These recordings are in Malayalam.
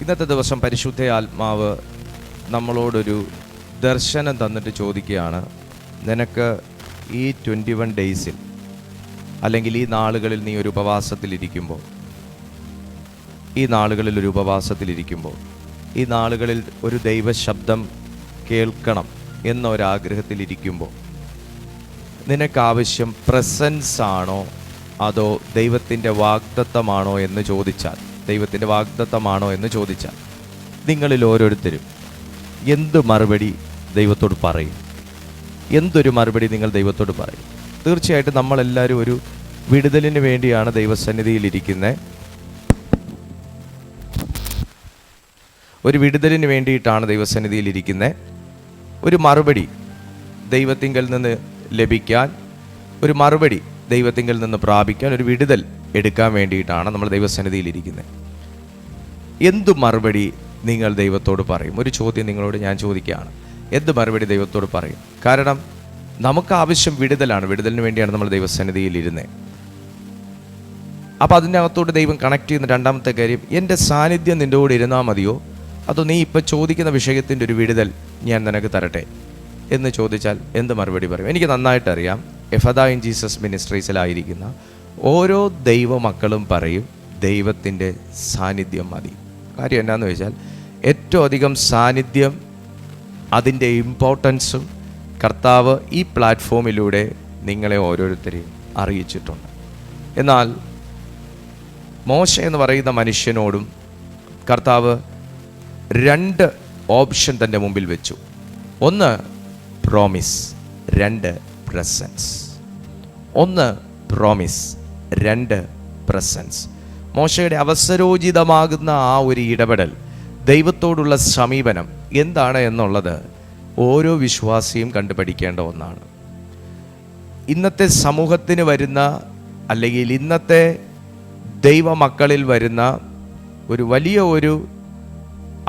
ഇന്നത്തെ ദിവസം പരിശുദ്ധ ആത്മാവ് നമ്മളോടൊരു ദർശനം തന്നിട്ട് ചോദിക്കുകയാണ്, നിനക്ക് ഈ 21 ഡേയ്സിൽ അല്ലെങ്കിൽ ഈ നാളുകളിൽ നീ ഒരു ഉപവാസത്തിലിരിക്കുമ്പോൾ, ഈ നാളുകളിൽ ഒരു ദൈവശബ്ദം കേൾക്കണം എന്നൊരാഗ്രഹത്തിലിരിക്കുമ്പോൾ നിനക്കാവശ്യം പ്രസൻസ് ആണോ അതോ ദൈവത്തിൻ്റെ വാഗ്ദത്തമാണോ എന്ന് ചോദിച്ചാൽ നിങ്ങളിൽ ഓരോരുത്തരും എന്ത് മറുപടി ദൈവത്തോട് പറയും? എന്തൊരു മറുപടി നിങ്ങൾ ദൈവത്തോട് പറയും? തീർച്ചയായിട്ടും നമ്മളെല്ലാവരും ഒരു വിടുതലിന് വേണ്ടിയാണ് ദൈവസന്നിധിയിലിരിക്കുന്നത്. ഒരു മറുപടി ദൈവത്തിങ്കൽ നിന്ന് ലഭിക്കാൻ, ഒരു മറുപടി ദൈവത്തിങ്കൽ നിന്ന് പ്രാപിക്കാൻ, ഒരു വിടുതൽ എടുക്കാൻ വേണ്ടിയിട്ടാണ് നമ്മൾ ദൈവസന്നിധിയിലിരിക്കുന്നത്. എന്തു മറുപടി നിങ്ങൾ ദൈവത്തോട് പറയും? ഒരു ചോദ്യം നിങ്ങളോട് ഞാൻ ചോദിക്കുകയാണ്. എന്ത് മറുപടി ദൈവത്തോട് പറയും? കാരണം നമുക്ക് ആവശ്യം വിടുതലാണ്. വിടുതലിന് വേണ്ടിയാണ് നമ്മൾ ദൈവസന്നിധിയിലിരുന്നത്. അപ്പോൾ അതിനകത്തോട് ദൈവം കണക്ട് ചെയ്യുന്ന രണ്ടാമത്തെ കാര്യം, എൻ്റെ സാന്നിധ്യം നിൻ്റെ കൂടെ ഇരുന്നാൽ മതിയോ, അതോ നീ ഇപ്പം ചോദിക്കുന്ന വിഷയത്തിൻ്റെ ഒരു വിടുതൽ ഞാൻ നിനക്ക് തരട്ടെ എന്ന് ചോദിച്ചാൽ എന്ത് മറുപടി പറയും? എനിക്ക് നന്നായിട്ടറിയാം, എഫദ ഇൻ ജീസസ് മിനിസ്ട്രീസിലായിരിക്കുന്ന ഓരോ ദൈവമക്കളും പറയും ദൈവത്തിൻ്റെ സാന്നിധ്യം മതി. കാര്യം എന്നാന്ന് വെച്ചാൽ ഏറ്റവും അധികം സാന്നിധ്യം, അതിൻ്റെ ഇമ്പോർട്ടൻസും കർത്താവ് ഈ പ്ലാറ്റ്ഫോമിലൂടെ നിങ്ങളെ ഓരോരുത്തരെയും അറിയിച്ചിട്ടുണ്ട്. എന്നാൽ മോശ എന്ന് പറയുന്ന മനുഷ്യനോടും കർത്താവ് 2 ഓപ്ഷൻ തൻ്റെ മുമ്പിൽ വെച്ചു. 1 പ്രോമിസ്, 2 പ്രസൻസ്. 1 promise, 2 presence. മോശയുടെ അവസരോചിതമാകുന്ന ആ ഒരു ഇടപെടൽ, ദൈവത്തോടുള്ള സമീപനം എന്താണ് എന്നുള്ളത് ഓരോ വിശ്വാസിയും കണ്ടുപഠിക്കേണ്ട ഒന്നാണ്. ഇന്നത്തെ സമൂഹത്തിന് വരുന്ന, അല്ലെങ്കിൽ ഇന്നത്തെ ദൈവമക്കളിൽ വരുന്ന ഒരു വലിയ ഒരു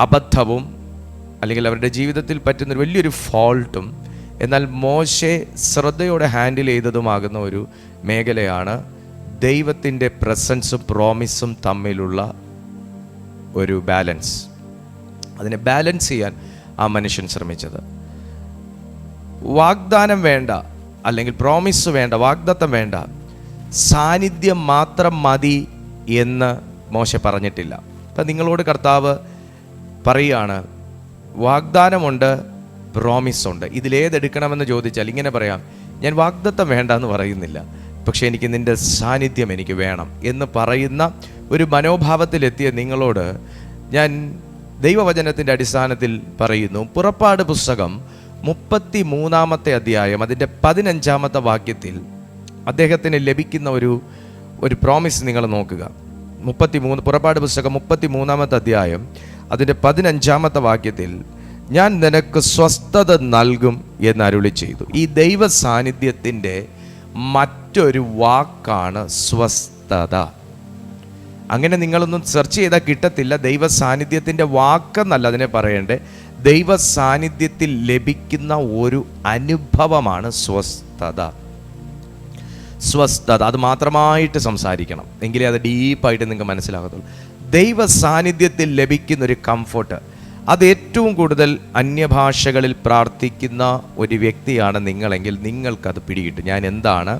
അബദ്ധവും, അല്ലെങ്കിൽ അവരുടെ ജീവിതത്തിൽ പറ്റുന്നൊരു വലിയൊരു ഫോൾട്ടും, എന്നാൽ മോശെ ശ്രദ്ധയോടെ ഹാൻഡിൽ ചെയ്തതുമാകുന്ന ഒരു മേഖലയാണ് ദൈവത്തിൻ്റെ പ്രസൻസും പ്രോമിസും തമ്മിലുള്ള ഒരു ബാലൻസ്. അതിനെ ബാലൻസ് ചെയ്യാൻ ആ മനുഷ്യൻ ശ്രമിച്ചത്. വാഗ്ദാനം വേണ്ട, അല്ലെങ്കിൽ പ്രോമിസ് വേണ്ട, വാഗ്ദത്തം വേണ്ട, സാന്നിധ്യം മാത്രം മതി എന്ന് മോശ പറഞ്ഞിട്ടില്ല. അപ്പം നിങ്ങളോട് കർത്താവ് പറയുകയാണ്, വാഗ്ദാനമുണ്ട്, പ്രോമിസുണ്ട്, ഇതിലേതെടുക്കണമെന്ന് ചോദിച്ചാൽ ഇങ്ങനെ പറയാം, ഞാൻ വാഗ്ദത്തം വേണ്ട എന്ന് പറയുന്നില്ല, പക്ഷേ എനിക്ക് നിൻ്റെ സാന്നിധ്യം എനിക്ക് വേണം എന്ന് പറയുന്ന ഒരു മനോഭാവത്തിലെത്തിയ നിങ്ങളോട് ഞാൻ ദൈവവചനത്തിൻ്റെ അടിസ്ഥാനത്തിൽ പറയുന്നു. പുറപ്പാട് പുസ്തകം 33-ാമത്തെ അധ്യായം അതിൻ്റെ 15-ാമത്തെ വാക്യത്തിൽ അദ്ദേഹത്തിന് ലഭിക്കുന്ന ഒരു പ്രോമിസ് നിങ്ങൾ നോക്കുക. പുറപ്പാട് പുസ്തകം 33-ാമത്തെ അധ്യായം അതിൻ്റെ 15-ാമത്തെ വാക്യത്തിൽ, ഞാൻ നിനക്ക് സ്വസ്ഥത നൽകും എന്ന് അരുളി ചെയ്തു. ഈ ദൈവ സാന്നിധ്യത്തിൻ്റെ മറ്റൊരു വാക്കാണ് സ്വസ്ഥത. അങ്ങനെ നിങ്ങളൊന്നും സെർച്ച് ചെയ്താൽ കിട്ടത്തില്ല. ദൈവ സാന്നിധ്യത്തിൻ്റെ വാക്കെന്നല്ല അതിനെ പറയേണ്ടേ, ദൈവ സാന്നിധ്യത്തിൽ ലഭിക്കുന്ന ഒരു അനുഭവമാണ് സ്വസ്ഥത. അത് മാത്രമായിട്ട് സംസാരിക്കണം, എങ്കിലേ അത് ഡീപ്പായിട്ട് നിങ്ങൾക്ക് മനസ്സിലാകത്തുള്ളൂ. ദൈവ സാന്നിധ്യത്തിൽ ലഭിക്കുന്ന ഒരു കംഫർട്ട്, അത് ഏറ്റവും കൂടുതൽ അന്യഭാഷകളിൽ പ്രാർത്ഥിക്കുന്ന ഒരു വ്യക്തിയാണ് നിങ്ങളെങ്കിൽ നിങ്ങൾക്കത് പിടികിട്ടും ഞാൻ എന്താണ്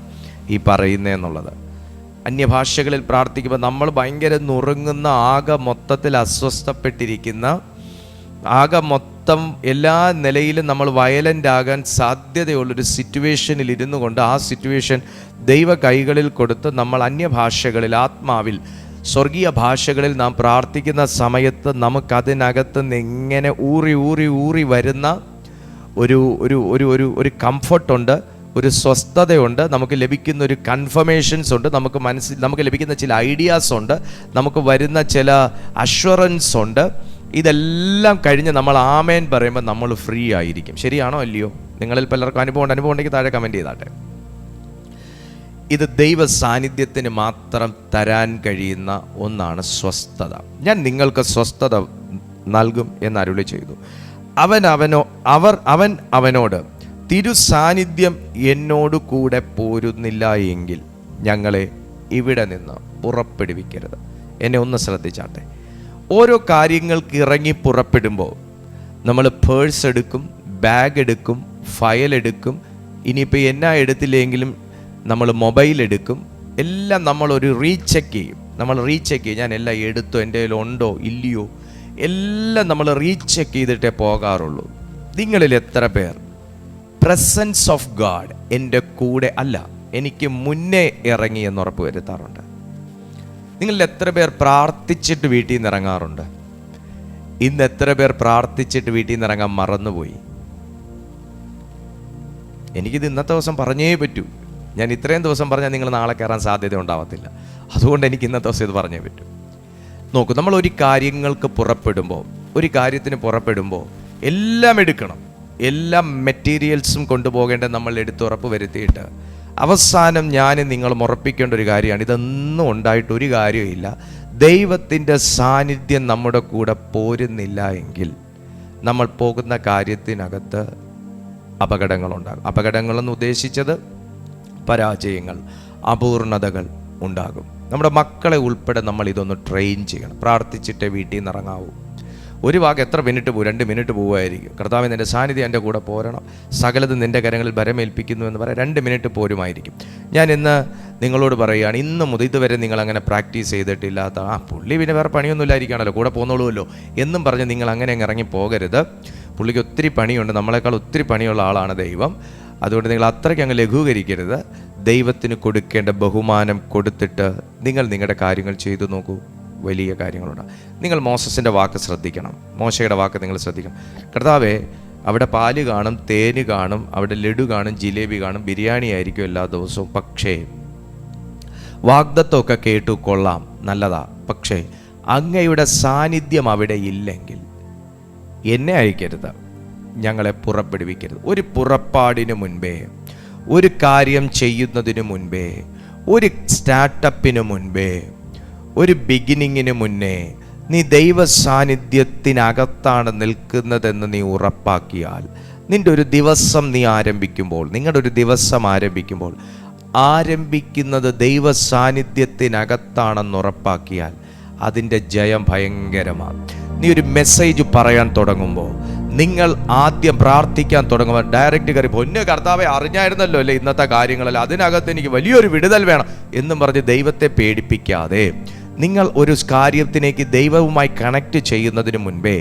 ഈ പറയുന്നതെന്നുള്ളത്. അന്യഭാഷകളിൽ പ്രാർത്ഥിക്കുമ്പോൾ നമ്മൾ ഭയങ്കര നുറുങ്ങുന്ന, ആകെ മൊത്തത്തിൽ അസ്വസ്ഥപ്പെട്ടിരിക്കുന്ന, ആകെ മൊത്തം എല്ലാ നിലയിലും നമ്മൾ വയലൻ്റ് ആകാൻ സാധ്യതയുള്ളൊരു സിറ്റുവേഷനിൽ ഇരുന്നു കൊണ്ട് ആ സിറ്റുവേഷൻ ദൈവ കൈകളിൽ കൊടുത്ത് നമ്മൾ അന്യഭാഷകളിൽ, ആത്മാവിൽ, സ്വർഗീയ ഭാഷകളിൽ നാം പ്രാർത്ഥിക്കുന്ന സമയത്ത് നമുക്കതിനകത്ത് നിന്ന് എങ്ങനെ ഊറി വരുന്ന ഒരു കംഫർട്ടുണ്ട്, ഒരു സ്വസ്ഥതയുണ്ട്, നമുക്ക് ലഭിക്കുന്ന ഒരു കൺഫർമേഷൻസ് ഉണ്ട്, നമുക്ക് ലഭിക്കുന്ന ചില ഐഡിയാസ് ഉണ്ട്, നമുക്ക് വരുന്ന ചില അഷ്വറൻസ് ഉണ്ട്. ഇതെല്ലാം കഴിഞ്ഞ് നമ്മൾ ആമേൻ പറയുമ്പോൾ നമ്മൾ ഫ്രീ ആയിരിക്കും. ശരിയാണോ അല്ലയോ? നിങ്ങളിൽ പലർക്കും അനുഭവം ഉണ്ടെങ്കിൽ താഴെ കമൻറ്റ് ചെയ്താട്ടെ. ഇത് ദൈവ സാന്നിധ്യത്തിന് മാത്രം തരാൻ കഴിയുന്ന ഒന്നാണ് സ്വസ്ഥത. ഞാൻ നിങ്ങൾക്ക് സ്വസ്ഥത നൽകും എന്ന് അരുളി ചെയ്തു. അവൻ അവനോട്, തിരു സാന്നിധ്യം എന്നോട് കൂടെ പോരുന്നില്ല എങ്കിൽ ഞങ്ങളെ ഇവിടെ നിന്ന് പുറപ്പെടുവിക്കരുത്. എന്നെ ഒന്ന് ശ്രദ്ധിച്ചാട്ടെ. ഓരോ കാര്യങ്ങൾക്ക് ഇറങ്ങി പുറപ്പെടുമ്പോൾ നമ്മൾ പേഴ്സ് എടുക്കും, ബാഗ് എടുക്കും, ഫയൽ എടുക്കും, ഇനിയിപ്പോൾ എന്നാ എടുത്തില്ലെങ്കിലും നമ്മൾ മൊബൈൽ എടുക്കും, എല്ലാം നമ്മളൊരു റീചെക്ക് ചെയ്യും. ഞാൻ എല്ലാം എടുത്തോ, എൻ്റെ കയ്യിൽ ഉണ്ടോ ഇല്ലയോ, എല്ലാം നമ്മൾ റീചെക്ക് ചെയ്തിട്ടേ പോകാറുള്ളൂ. നിങ്ങളിൽ എത്ര പേർ പ്രസൻസ് ഓഫ് ഗാഡ് എൻ്റെ കൂടെ അല്ല, എനിക്ക് മുന്നേ ഇറങ്ങി എന്ന് ഉറപ്പ് വരുത്താറുണ്ട്? നിങ്ങളിൽ എത്ര പേർ പ്രാർത്ഥിച്ചിട്ട് വീട്ടിൽ നിന്ന് ഇറങ്ങാറുണ്ട്? ഇന്ന് എത്ര പേർ പ്രാർത്ഥിച്ചിട്ട് വീട്ടിൽ നിന്ന് ഇറങ്ങാൻ മറന്നുപോയി? എനിക്കിത് ഇന്നത്തെ ദിവസം പറഞ്ഞേ പറ്റൂ. ഞാൻ ഇത്രയും ദിവസം പറഞ്ഞാൽ നിങ്ങൾ നാളെ കയറാൻ സാധ്യത ഉണ്ടാവത്തില്ല. അതുകൊണ്ട് എനിക്ക് ഇന്നത്തെ ദിവസം ഇത് പറഞ്ഞേ പറ്റൂ. നോക്കൂ, നമ്മൾ ഒരു കാര്യത്തിന് പുറപ്പെടുമ്പോൾ എല്ലാം എടുക്കണം. എല്ലാ മെറ്റീരിയൽസും കൊണ്ടുപോകേണ്ടത് നമ്മൾ എടുത്തുറപ്പ് വരുത്തിയിട്ട് അവസാനം നിങ്ങൾ ഉറപ്പിക്കേണ്ട ഒരു കാര്യമാണ്, ഇതൊന്നും ഉണ്ടായിട്ട് ഒരു കാര്യമില്ല, ദൈവത്തിൻ്റെ സാന്നിധ്യം നമ്മുടെ കൂടെ പോരുന്നില്ല എങ്കിൽ നമ്മൾ പോകുന്ന കാര്യത്തിനകത്ത് അപകടങ്ങളുണ്ടാകും. അപകടങ്ങളെന്ന് ഉദ്ദേശിച്ചത് പരാജയങ്ങൾ, അപൂർണതകൾ ഉണ്ടാകും. നമ്മുടെ മക്കളെ ഉൾപ്പെടെ നമ്മൾ ഇതൊന്ന് ട്രെയിൻ ചെയ്യണം. പ്രാർത്ഥിച്ചിട്ടേ വീട്ടിൽ നിന്ന് ഇറങ്ങാവൂ. ഒരു വാക്ക് എത്ര മിനിറ്റ് പോകും? 2 മിനിറ്റ് പോവുമായിരിക്കും. കർത്താവേ, നിൻ്റെ സാന്നിധ്യം എൻ്റെ കൂടെ പോരണം, സകലതും നിൻ്റെ കരങ്ങളിൽ ഭരമേൽപ്പിക്കുന്നു എന്ന് പറയാം. 2 മിനിറ്റ് പോരുമായിരിക്കും. ഞാൻ ഇന്ന് നിങ്ങളോട് പറയുകയാണ്, ഇന്ന് മുതൽ ഇതുവരെ നിങ്ങളങ്ങനെ പ്രാക്ടീസ് ചെയ്തിട്ടില്ലാത്ത പുള്ളി പിന്നെ വേറെ പണിയൊന്നുമില്ലായിരിക്കുകയാണല്ലോ, കൂടെ പോന്നോളൂല്ലോ എന്നും പറഞ്ഞ് നിങ്ങൾ അങ്ങനെ അങ്ങ് ഇറങ്ങി പോകരുത്. പുള്ളിക്ക് ഒത്തിരി പണിയുണ്ട്, നമ്മളെക്കാൾ ഒത്തിരി പണിയുള്ള ആളാണ് ദൈവം. അതുകൊണ്ട് നിങ്ങൾ അത്രയ്ക്ക് അങ്ങ് ലഘൂകരിക്കരുത്. ദൈവത്തിന് കൊടുക്കേണ്ട ബഹുമാനം കൊടുത്തിട്ട് നിങ്ങൾ നിങ്ങളുടെ കാര്യങ്ങൾ ചെയ്തു നോക്കൂ. വലിയ കാര്യങ്ങളുണ്ട്. നിങ്ങൾ മോശയുടെ വാക്ക് ശ്രദ്ധിക്കണം. നിങ്ങൾ ശ്രദ്ധിക്കണം. കർത്താവേ, അവിടെ പാല് കാണും, തേന് കാണും, അവിടെ ലഡു കാണും, ജിലേബി കാണും, ബിരിയാണി ആയിരിക്കും എല്ലാ ദിവസവും. പക്ഷേ വാഗ്ദത്തമൊക്കെ കേട്ടു, കൊള്ളാം, നല്ലതാ. പക്ഷേ അങ്ങയുടെ സാന്നിധ്യം അവിടെ ഇല്ലെങ്കിൽ എന്നെ അയക്കരുത്, ഞങ്ങളെ പുറപ്പെടുവിക്കരുത്. ഒരു പുറപ്പാടിന് മുൻപേ, ഒരു കാര്യം ചെയ്യുന്നതിന് മുൻപേ, ഒരു സ്റ്റാർട്ടപ്പിന് മുൻപേ, ഒരു ബിഗിനിങ്ങിന് മുന്നേ നീ ദൈവ സാന്നിധ്യത്തിനകത്താണ് നിൽക്കുന്നതെന്ന് നീ ഉറപ്പാക്കിയാൽ, നിൻ്റെ ഒരു ദിവസം നിങ്ങളുടെ ഒരു ദിവസം ആരംഭിക്കുന്നത് ദൈവ സാന്നിധ്യത്തിനകത്താണെന്ന് ഉറപ്പാക്കിയാൽ അതിൻ്റെ ജയം ഭയങ്കരമാണ്. നീ ഒരു മെസ്സേജ് പറയാൻ തുടങ്ങുമ്പോൾ, നിങ്ങൾ ആദ്യം പ്രാർത്ഥിക്കാൻ തുടങ്ങുമ്പോൾ ഡയറക്റ്റ് കയറി പൊന്നു കർത്താവെ, അറിഞ്ഞായിരുന്നല്ലോ അല്ലേ ഇന്നത്തെ കാര്യങ്ങളല്ല, അതിനകത്ത് എനിക്ക് വലിയൊരു വിടുതൽ വേണം എന്നും പറഞ്ഞ് ദൈവത്തെ പേടിപ്പിക്കാതെ നിങ്ങൾ ഒരു കാര്യത്തിലേക്ക് ദൈവവുമായി കണക്ട് ചെയ്യുന്നതിന് മുൻപേ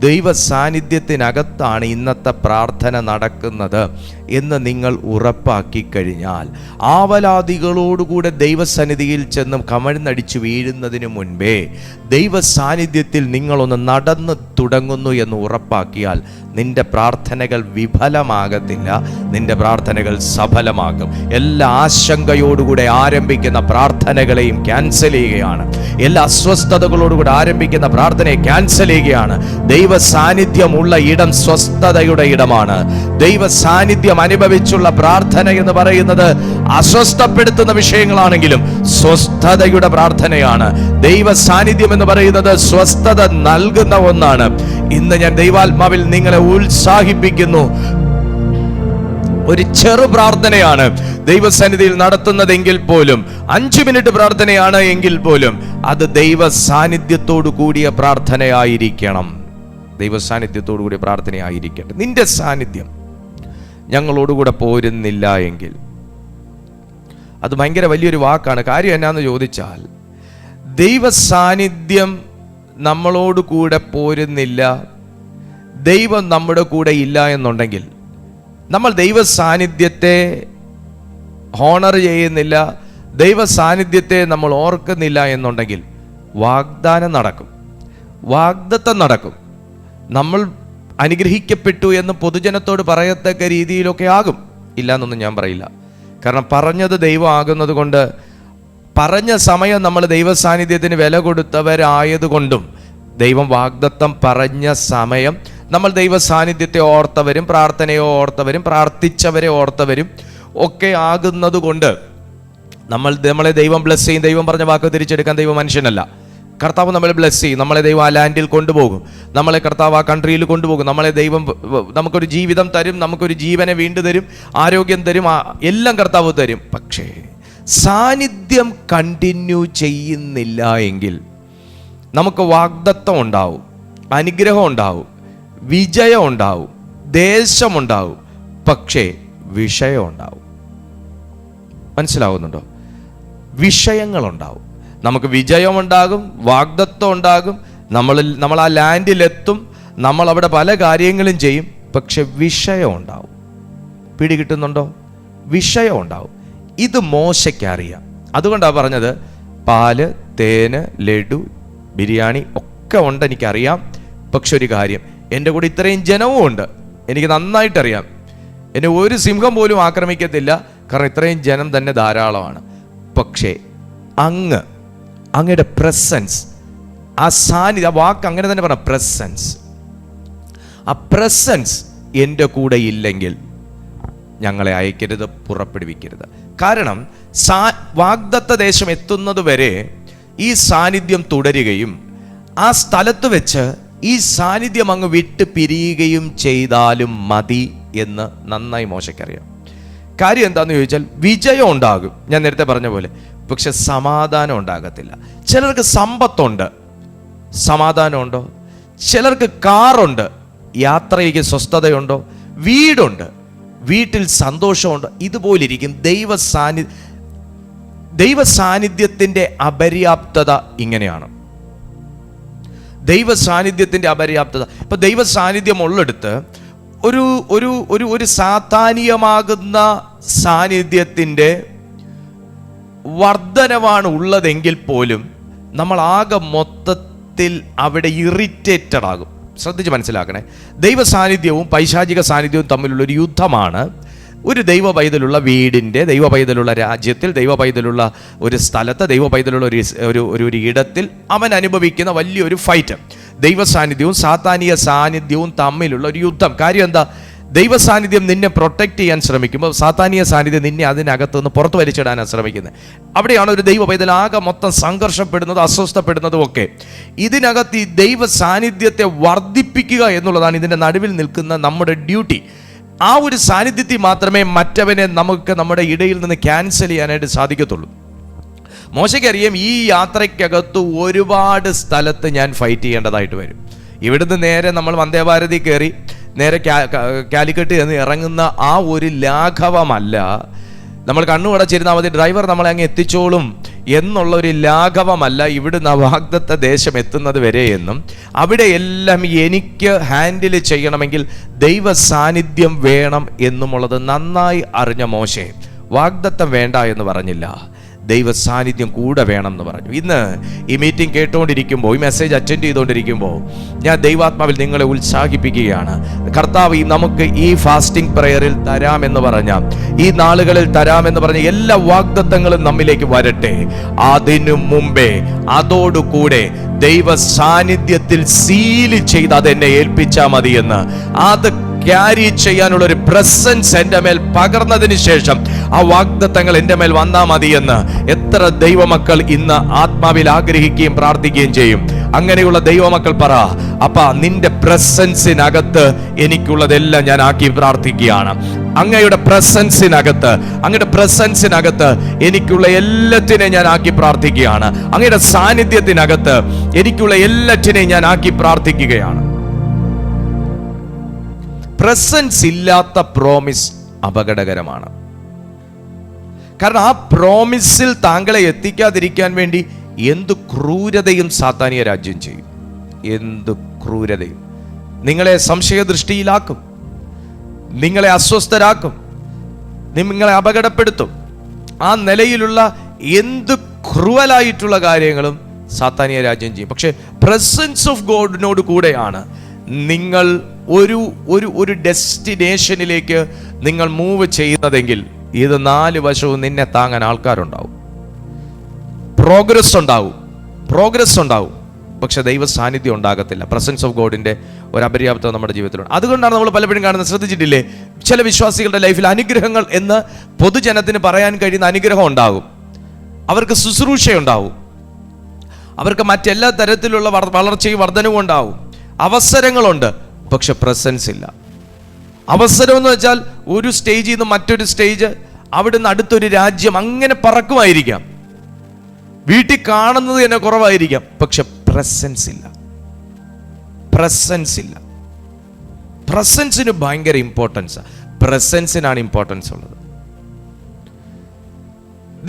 ദൈവ സാന്നിധ്യത്തിനകത്താണ് ഇന്നത്തെ പ്രാർത്ഥന നടക്കുന്നത് എന്ന് നിങ്ങൾ ഉറപ്പാക്കി കഴിഞ്ഞാൽ, ആവലാദികളോടുകൂടെ ദൈവസന്നിധിയിൽ ചെന്ന് കമഴ്ന്നടിച്ചു വീഴുന്നതിന് മുൻപേ ദൈവ സാന്നിധ്യത്തിൽ നിങ്ങളൊന്ന് നടന്നു തുടങ്ങുന്നു എന്ന് ഉറപ്പാക്കിയാൽ നിന്റെ പ്രാർത്ഥനകൾ വിഫലമാകത്തില്ല, നിന്റെ പ്രാർത്ഥനകൾ സഫലമാകും. എല്ലാ ആശങ്കയോടുകൂടെ ആരംഭിക്കുന്ന പ്രാർത്ഥനകളെയും ക്യാൻസൽ ചെയ്യുകയാണ്. എല്ലാ അസ്വസ്ഥതകളോടുകൂടെ ആരംഭിക്കുന്ന പ്രാർത്ഥനയെ ക്യാൻസൽ ചെയ്യുകയാണ്. ദൈവ സാന്നിധ്യമുള്ള ഇടം സ്വസ്ഥതയുടെ ഇടമാണ്. ദൈവ സാന്നിധ്യം അനുഭവിച്ചുള്ള പ്രാർത്ഥന എന്ന് പറയുന്നത് അസ്വസ്ഥപ്പെടുത്തുന്ന വിഷയങ്ങളാണെങ്കിലും സ്വസ്ഥതയുടെ പ്രാർത്ഥനയാണ്. ദൈവ സാന്നിധ്യം എന്ന് പറയുന്നത് സ്വസ്ഥത നൽകുന്ന ഒന്നാണ്. ഇന്ന് ഞാൻ ദൈവാത്മാവിൽ നിങ്ങളെ ഉത്സാഹിപ്പിക്കുന്നു. ഒരു ചെറു പ്രാർത്ഥനയാണ് ദൈവസന്നിധിയിൽ നടത്തുന്നതെങ്കിൽ പോലും, 5 മിനിറ്റ് പ്രാർത്ഥനയാണ് എങ്കിൽ പോലും അത് ദൈവ സാന്നിധ്യത്തോടു കൂടിയ പ്രാർത്ഥനയായിരിക്കണം. ദൈവ സാന്നിധ്യത്തോടു കൂടിയ പ്രാർത്ഥനയായിരിക്കട്ടെ. നിന്റെ സാന്നിധ്യം ഞങ്ങളോടുകൂടെ പോരുന്നില്ല എങ്കിൽ, അത് ഭയങ്കര വലിയൊരു വാക്കാണ്. കാര്യം എന്നാന്ന് ചോദിച്ചാൽ, ദൈവ സാന്നിധ്യം നമ്മളോട് കൂടെ പോരുന്നില്ല, ദൈവം നമ്മുടെ കൂടെ ഇല്ല എന്നുണ്ടെങ്കിൽ, നമ്മൾ ദൈവ സാന്നിധ്യത്തെ ഹോണർ ചെയ്യുന്നില്ല, ദൈവ സാന്നിധ്യത്തെ നമ്മൾ ഓർക്കുന്നില്ല എന്നുണ്ടെങ്കിൽ വാഗ്ദാനം നടക്കും, വാഗ്ദത്തം നടക്കും, നമ്മൾ അനുഗ്രഹിക്കപ്പെട്ടു എന്ന് പൊതുജനത്തോട് പറയത്തക്ക രീതിയിലൊക്കെ ആകും. ഇല്ല എന്നൊന്നും ഞാൻ പറയില്ല. കാരണം പറഞ്ഞത് ദൈവം ആകുന്നത് കൊണ്ട്, പറഞ്ഞ സമയം നമ്മൾ ദൈവ സാന്നിധ്യത്തിന് വില കൊടുത്തവരായതുകൊണ്ടും, ദൈവം വാഗ്ദത്തം പറഞ്ഞ സമയം നമ്മൾ ദൈവ സാന്നിധ്യത്തെ ഓർത്തവരും പ്രാർത്ഥനയെ ഓർത്തവരും പ്രാർത്ഥിച്ചവരെ ഓർത്തവരും ഒക്കെ ആകുന്നത് കൊണ്ട് നമ്മളെ ദൈവം ബ്ലെസ് ചെയ്യും. ദൈവം പറഞ്ഞ വാക്ക് തിരിച്ചെടുക്കാൻ ദൈവം മനുഷ്യനല്ല. കർത്താവ് നമ്മളെ ബ്ലെസ് ചെയ്യും. നമ്മളെ ദൈവം ആ ലാൻഡിൽ കൊണ്ടുപോകും, നമ്മളെ കർത്താവ് ആ കൺട്രിയിൽ കൊണ്ടുപോകും, നമ്മളെ ദൈവം നമുക്കൊരു ജീവിതം തരും, നമുക്കൊരു ജീവനെ വീണ്ടും തരും, ആരോഗ്യം തരും, എല്ലാം കർത്താവ് തരും. പക്ഷേ സാന്നിധ്യം കണ്ടിന്യൂ ചെയ്യുന്നില്ല എങ്കിൽ നമുക്ക് വാഗ്ദത്തം ഉണ്ടാവും, അനുഗ്രഹം ഉണ്ടാവും, വിജയം ഉണ്ടാവും, ദേശമുണ്ടാവും, പക്ഷേ വിഷയം ഉണ്ടാവും. മനസ്സിലാവുന്നുണ്ടോ? വിഷയങ്ങളുണ്ടാവും. നമുക്ക് വിജയമുണ്ടാകും, വാഗ്ദത്തം ഉണ്ടാകും, നമ്മൾ ആ ലാൻഡിലെത്തും, നമ്മൾ അവിടെ പല കാര്യങ്ങളും ചെയ്യും, പക്ഷെ വിഷയം ഉണ്ടാവും. പിടികിട്ടുന്നുണ്ടോ? വിഷയം ഉണ്ടാവും. ഇത് മോശയ്ക്ക് അറിയാം. അതുകൊണ്ടാണ് പറഞ്ഞത്, പാല്, തേന്, ലഡു, ബിരിയാണി ഒക്കെ ഉണ്ട്, എനിക്കറിയാം. പക്ഷെ ഒരു കാര്യം, എൻ്റെ കൂടെ ഇത്രയും ജനവും ഉണ്ട്, എനിക്ക് നന്നായിട്ടറിയാം. എന്നെ ഒരു സിംഹം പോലും ആക്രമിക്കത്തില്ല, കാരണം ഇത്രയും ജനം തന്നെ ധാരാളമാണ്. പക്ഷേ അങ്ങയുടെ പ്രസൻസ്, ആ സാന്നിധ്യം, ആ വാക്ക് അങ്ങനെ തന്നെ പറഞ്ഞ പ്രസൻസ്, ആ പ്രസൻസ് എൻ്റെ കൂടെ ഇല്ലെങ്കിൽ ഞങ്ങളെ അയക്കരുത്, പുറപ്പെടുവിക്കരുത്. കാരണം വാഗ്ദത്ത ദേശം എത്തുന്നത് വരെ ഈ സാന്നിധ്യം തുടരുകയും ആ സ്ഥലത്ത് വെച്ച് ഈ സാന്നിധ്യം അങ്ങ് വിട്ട് പിരിയുകയും ചെയ്താലും മതി എന്ന് നന്നായി മോശയ്ക്കറിയാം. കാര്യം എന്താണെന്ന് ചോദിച്ചാൽ, വിജയം ഉണ്ടാകും, ഞാൻ നേരത്തെ പറഞ്ഞ പോലെ, പക്ഷെ സമാധാനം ഉണ്ടാകത്തില്ല. ചിലർക്ക് സമ്പത്തുണ്ട്, സമാധാനമുണ്ടോ? ചിലർക്ക് കാറുണ്ട്, യാത്രയ്ക്ക് സ്വസ്ഥതയുണ്ടോ? വീടുണ്ട്, വീട്ടിൽ സന്തോഷമുണ്ട്. ഇതുപോലിരിക്കും ദൈവ സാന്നിധ്യത്തിൻ്റെ അപര്യാപ്തത. ഇങ്ങനെയാണ് ദൈവ സാന്നിധ്യത്തിൻ്റെ അപര്യാപ്തത. ഇപ്പം ദൈവ സാന്നിധ്യം ഉള്ളിടത്ത് ഒരു ഒരു ഒരു ഒരു സാധാനീയമാകുന്ന സാന്നിധ്യത്തിൻ്റെ വർധനവാണ് ഉള്ളതെങ്കിൽ പോലും നമ്മൾ ആകെ മൊത്തത്തിൽ അവിടെ ഇറിറ്റേറ്റഡ് ആകും. ശ്രദ്ധിച്ച് മനസ്സിലാക്കണേ, ദൈവ സാന്നിധ്യവും പൈശാചിക സാന്നിധ്യവും തമ്മിലുള്ള ഒരു യുദ്ധമാണ്. ഒരു ദൈവ പൈതലുള്ള വീടിൻ്റെ, ദൈവ പൈതലുള്ള രാജ്യത്തിൽ, ദൈവ പൈതലുള്ള ഒരു സ്ഥലത്ത്, ദൈവ പൈതലുള്ള ഒരു ഇടത്തിൽ അവൻ അനുഭവിക്കുന്ന വലിയൊരു ഫൈറ്റ്. ദൈവ സാന്നിധ്യവും സാത്താനിക സാന്നിധ്യവും തമ്മിലുള്ള ഒരു യുദ്ധം. കാര്യം എന്താ? ദൈവ സാന്നിധ്യം നിന്നെ പ്രൊട്ടക്റ്റ് ചെയ്യാൻ ശ്രമിക്കുമ്പോൾ സാത്താനിക സാന്നിധ്യം നിന്നെ അതിനകത്ത് നിന്ന് പുറത്ത് വലിച്ചിടാനാണ് ശ്രമിക്കുന്നത്. അവിടെയാണ് ഒരു ദൈവ പൈതൽ ആകെ മൊത്തം സംഘർഷപ്പെടുന്നതും അസ്വസ്ഥപ്പെടുന്നതും ഒക്കെ. ഇതിനകത്ത് ഈ ദൈവ സാന്നിധ്യത്തെ വർദ്ധിപ്പിക്കുക എന്നുള്ളതാണ് ഇതിൻ്റെ നടുവിൽ നിൽക്കുന്ന നമ്മുടെ ഡ്യൂട്ടി. ആ ഒരു സാന്നിധ്യത്തിൽ മാത്രമേ മറ്റവനെ നമുക്ക് നമ്മുടെ ഇടയിൽ നിന്ന് ക്യാൻസൽ ചെയ്യാനായിട്ട് സാധിക്കത്തുള്ളൂ. മോശയ്ക്കറിയാം, ഈ യാത്രയ്ക്കകത്ത് ഒരുപാട് സ്ഥലത്ത് ഞാൻ ഫൈറ്റ് ചെയ്യേണ്ടതായിട്ട് വരും. ഇവിടുന്ന് നേരെ നമ്മൾ വന്ദേഭാരതി കയറി നേരെ കാലിക്കട്ട് എന്ന് ഇറങ്ങുന്ന ആ ഒരു ലാഘവമല്ല, നമ്മൾ കണ്ണുടച്ചിരുന്നാൽ മതി, ഡ്രൈവർ നമ്മളെ അങ്ങ് എത്തിച്ചോളും എന്നുള്ള ഒരു ലാഘവമല്ല ഇവിടുന്ന് വാഗ്ദത്ത ദേശം എത്തുന്നത് വരെ എന്നും. അവിടെ എല്ലാം എനിക്ക് ഹാൻഡിൽ ചെയ്യണമെങ്കിൽ ദൈവ സാന്നിധ്യം വേണം എന്നുമുള്ളത് നന്നായി അറിഞ്ഞ മോശെ വാഗ്ദത്തം വേണ്ട എന്ന് പറഞ്ഞില്ല, ദൈവ സാന്നിധ്യം കൂടെ വേണം എന്ന് പറഞ്ഞു. ഇന്ന് ഈ മീറ്റിംഗ് കേട്ടുകൊണ്ടിരിക്കുമ്പോൾ, ഈ മെസ്സേജ് അറ്റൻഡ് ചെയ്തുകൊണ്ടിരിക്കുമ്പോൾ ഞാൻ ദൈവാത്മാവിൽ നിങ്ങളെ ഉത്സാഹിപ്പിക്കുകയാണ്. കർത്താവ് നമുക്ക് ഈ ഫാസ്റ്റിംഗ് പ്രയറിൽ തരാമെന്ന് പറഞ്ഞ, ഈ നാളുകളിൽ തരാമെന്ന് പറഞ്ഞ എല്ലാ വാഗ്ദത്തങ്ങളും നമ്മിലേക്ക് വരട്ടെ. അതിനു മുമ്പേ അതോടുകൂടെ ദൈവ സാന്നിധ്യത്തിൽ സീൽ ചെയ്ത് അതെന്നെ ഏൽപ്പിച്ചാൽ മതിയെന്ന്, അത് ക്യാരി ചെയ്യാനുള്ള ഒരു പ്രസൻസ് എൻ്റെ മേൽ പകർന്നതിന് ശേഷം ആ വാഗ്ദത്തങ്ങൾ എൻ്റെ മേൽ വന്നാൽ മതിയെന്ന് എത്ര ദൈവമക്കൾ ഇന്ന് ആത്മാവിൽ ആഗ്രഹിക്കുകയും പ്രാർത്ഥിക്കുകയും ചെയ്യും. അങ്ങനെയുള്ള ദൈവമക്കൾ പറ, അപ്പാ നിന്റെ പ്രസൻസിനകത്ത് എനിക്കുള്ളതെല്ലാം ഞാൻ ആക്കി പ്രാർത്ഥിക്കുകയാണ്. അങ്ങയുടെ പ്രസൻസിനകത്ത്, അങ്ങയുടെ പ്രസൻസിനകത്ത് എനിക്കുള്ള എല്ലാറ്റിനെയും ഞാൻ ആക്കി പ്രാർത്ഥിക്കുകയാണ്. അങ്ങയുടെ സാന്നിധ്യത്തിനകത്ത് എനിക്കുള്ള എല്ലാറ്റിനെയും ഞാൻ ആക്കി പ്രാർത്ഥിക്കുകയാണ്. പ്രസൻസ് ഇല്ലാത്ത പ്രോമിസ് അപകടകരമാണ്. കാരണം ആ പ്രോമിസിൽ താങ്കളെ എത്തിക്കാതിരിക്കാൻ വേണ്ടി എന്ത് ക്രൂരതയും സാത്താനിക രാജ്യം ചെയ്യും. എന്ത് ക്രൂരതയും നിങ്ങളെ സംശയദൃഷ്ടിയിലാക്കും, നിങ്ങളെ അസ്വസ്ഥരാക്കും, നിങ്ങളെ അപകടപ്പെടുത്തും. ആ നിലയിലുള്ള എന്ത് ക്രൂവലായിട്ടുള്ള കാര്യങ്ങളും സാത്താനിക രാജ്യം ചെയ്യും. പക്ഷെ പ്രസൻസ് ഓഫ് ഗോഡിനോട് കൂടെയാണ് നിങ്ങൾ ഒരു ഡെസ്റ്റിനേഷനിലേക്ക് നിങ്ങൾ മൂവ് ചെയ്യുന്നതെങ്കിൽ ഇത് നാല് വശവും നിന്നെ താങ്ങാൻ ആൾക്കാരുണ്ടാവും. പ്രോഗ്രസ് ഉണ്ടാവും, പക്ഷെ ദൈവ സാന്നിധ്യം ഉണ്ടാകത്തില്ല. പ്രസൻസ് ഓഫ് ഗോഡിന്റെ ഒരു അപര്യാപ്തത നമ്മുടെ ജീവിതത്തിലുണ്ട്. അതുകൊണ്ടാണ് നമ്മൾ പലപ്പോഴും കാണുന്നത്, ശ്രദ്ധിച്ചിട്ടില്ലേ, ചില വിശ്വാസികളുടെ ലൈഫിൽ അനുഗ്രഹങ്ങൾ എന്ന് പൊതുജനത്തിന് പറയാൻ കഴിയുന്ന അനുഗ്രഹം ഉണ്ടാകും, അവർക്ക് ശുശ്രൂഷയുണ്ടാവും, അവർക്ക് മറ്റെല്ലാ തരത്തിലുള്ള വളർച്ചയും വർധനവും ഉണ്ടാവും, അവസരങ്ങളുണ്ട്, പക്ഷെ പ്രസൻസ് ഇല്ല. അവസരം എന്ന് വെച്ചാൽ ഒരു സ്റ്റേജിൽ നിന്ന് മറ്റൊരു സ്റ്റേജ്, അവിടുന്ന് അടുത്തൊരു രാജ്യം, അങ്ങനെ പറക്കുമായിരിക്കാം. വീട്ടിൽ കാണുന്നത് തന്നെ കുറവായിരിക്കാം, പക്ഷെ പ്രസൻസ് ഇല്ല. പ്രസൻസിന് ഭയങ്കര ഇമ്പോർട്ടൻസ്. പ്രസൻസിനാണ് ഇമ്പോർട്ടൻസ് ഉള്ളത്.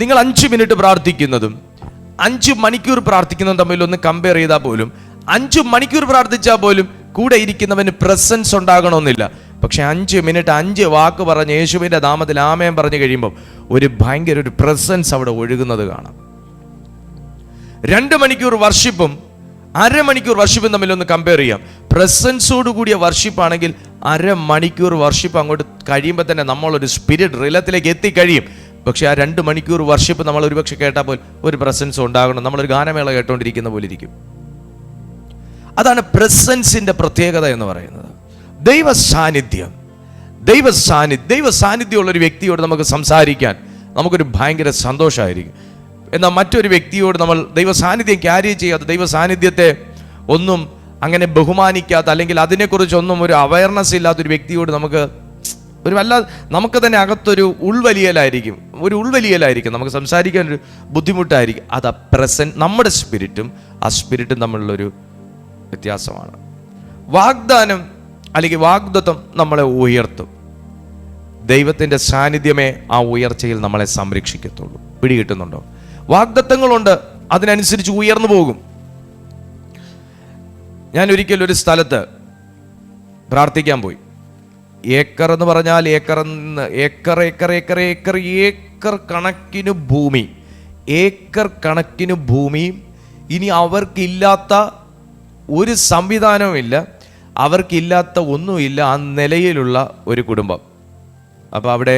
നിങ്ങൾ 5 മിനിറ്റ് പ്രാർത്ഥിക്കുന്നതും 5 മണിക്കൂർ പ്രാർത്ഥിക്കുന്നതും തമ്മിൽ ഒന്ന് കമ്പയർ ചെയ്താൽ പോലും, 5 മണിക്കൂർ പ്രാർത്ഥിച്ചാൽ പോലും കൂടെ ഇരിക്കുന്നവന് പ്രസൻസ് ഉണ്ടാകണമെന്നില്ല. പക്ഷെ 5 മിനിറ്റ് 5 വാക്ക് പറഞ്ഞ് യേശുവിൻ്റെ നാമത്തിൽ ആമേൻ പറഞ്ഞു കഴിയുമ്പോൾ ഭയങ്കര ഒരു പ്രസൻസ് അവിടെ ഒഴുകുന്നത് കാണാം. 2 മണിക്കൂർ വർഷിപ്പും 1/2 മണിക്കൂർ വർഷിപ്പും തമ്മിലൊന്ന് കമ്പയർ ചെയ്യാം. പ്രസൻസോട് കൂടിയ വർഷിപ്പാണെങ്കിൽ 1/2 മണിക്കൂർ വർഷിപ്പ് അങ്ങോട്ട് കഴിയുമ്പോൾ തന്നെ നമ്മളൊരു സ്പിരിറ്റ് റിലത്തിലേക്ക് എത്തിക്കഴിയും. പക്ഷെ ആ 2 മണിക്കൂർ വർഷിപ്പ് നമ്മൾ ഒരുപക്ഷെ കേട്ടാൽ പോലും ഒരു പ്രസൻസ് ഉണ്ടാകണം. നമ്മളൊരു ഗാനമേള കേട്ടോണ്ടിരിക്കുന്ന പോലെ ഇരിക്കും. അതാണ് പ്രസൻസിന്റെ പ്രത്യേകത എന്ന് പറയുന്നത്. ദൈവ സാന്നിധ്യമുള്ള ഒരു വ്യക്തിയോട് നമുക്ക് സംസാരിക്കാൻ നമുക്കൊരു ഭയങ്കര സന്തോഷമായിരിക്കും. എന്നാൽ മറ്റൊരു വ്യക്തിയോട് നമ്മൾ ദൈവ സാന്നിധ്യം ക്യാരി ചെയ്യാത്ത, ദൈവ സാന്നിധ്യത്തെ ഒന്നും അങ്ങനെ ബഹുമാനിക്കാത്ത, അല്ലെങ്കിൽ അതിനെക്കുറിച്ചൊന്നും ഒരു അവയർനെസ് ഇല്ലാത്തൊരു വ്യക്തിയോട് നമുക്ക് നമുക്ക് തന്നെ അകത്തൊരു ഉൾവലിയലായിരിക്കും, നമുക്ക് സംസാരിക്കാൻ ഒരു ബുദ്ധിമുട്ടായിരിക്കും. അത് നമ്മുടെ സ്പിരിറ്റും ആ സ്പിരിറ്റും തമ്മിലുള്ളൊരു വ്യത്യാസമാണ്. വാഗ്ദാനം അല്ലെങ്കിൽ വാഗ്ദത്തം നമ്മളെ ഉയർത്തും. ദൈവത്തിൻ്റെ സാന്നിധ്യമേ ആ ഉയർച്ചയിൽ നമ്മളെ സംരക്ഷിക്കത്തുള്ളൂ. പിടികിട്ടുന്നുണ്ടോ? വാഗ്ദത്തങ്ങളുണ്ട്, അതിനനുസരിച്ച് ഉയർന്നു പോകും. ഞാൻ ഒരിക്കൽ ഒരു സ്ഥലത്ത് പ്രാർത്ഥിക്കാൻ പോയി. ഏക്കർ എന്ന് പറഞ്ഞാൽ ഏക്കർ കണക്കിന് ഭൂമി. ഇനി അവർക്കില്ലാത്ത ഒരു സംവിധാനവുമില്ല, അവർക്കില്ലാത്ത ഒന്നുമില്ല. ആ നിലയിലുള്ള ഒരു കുടുംബം. അപ്പോൾ അവിടെ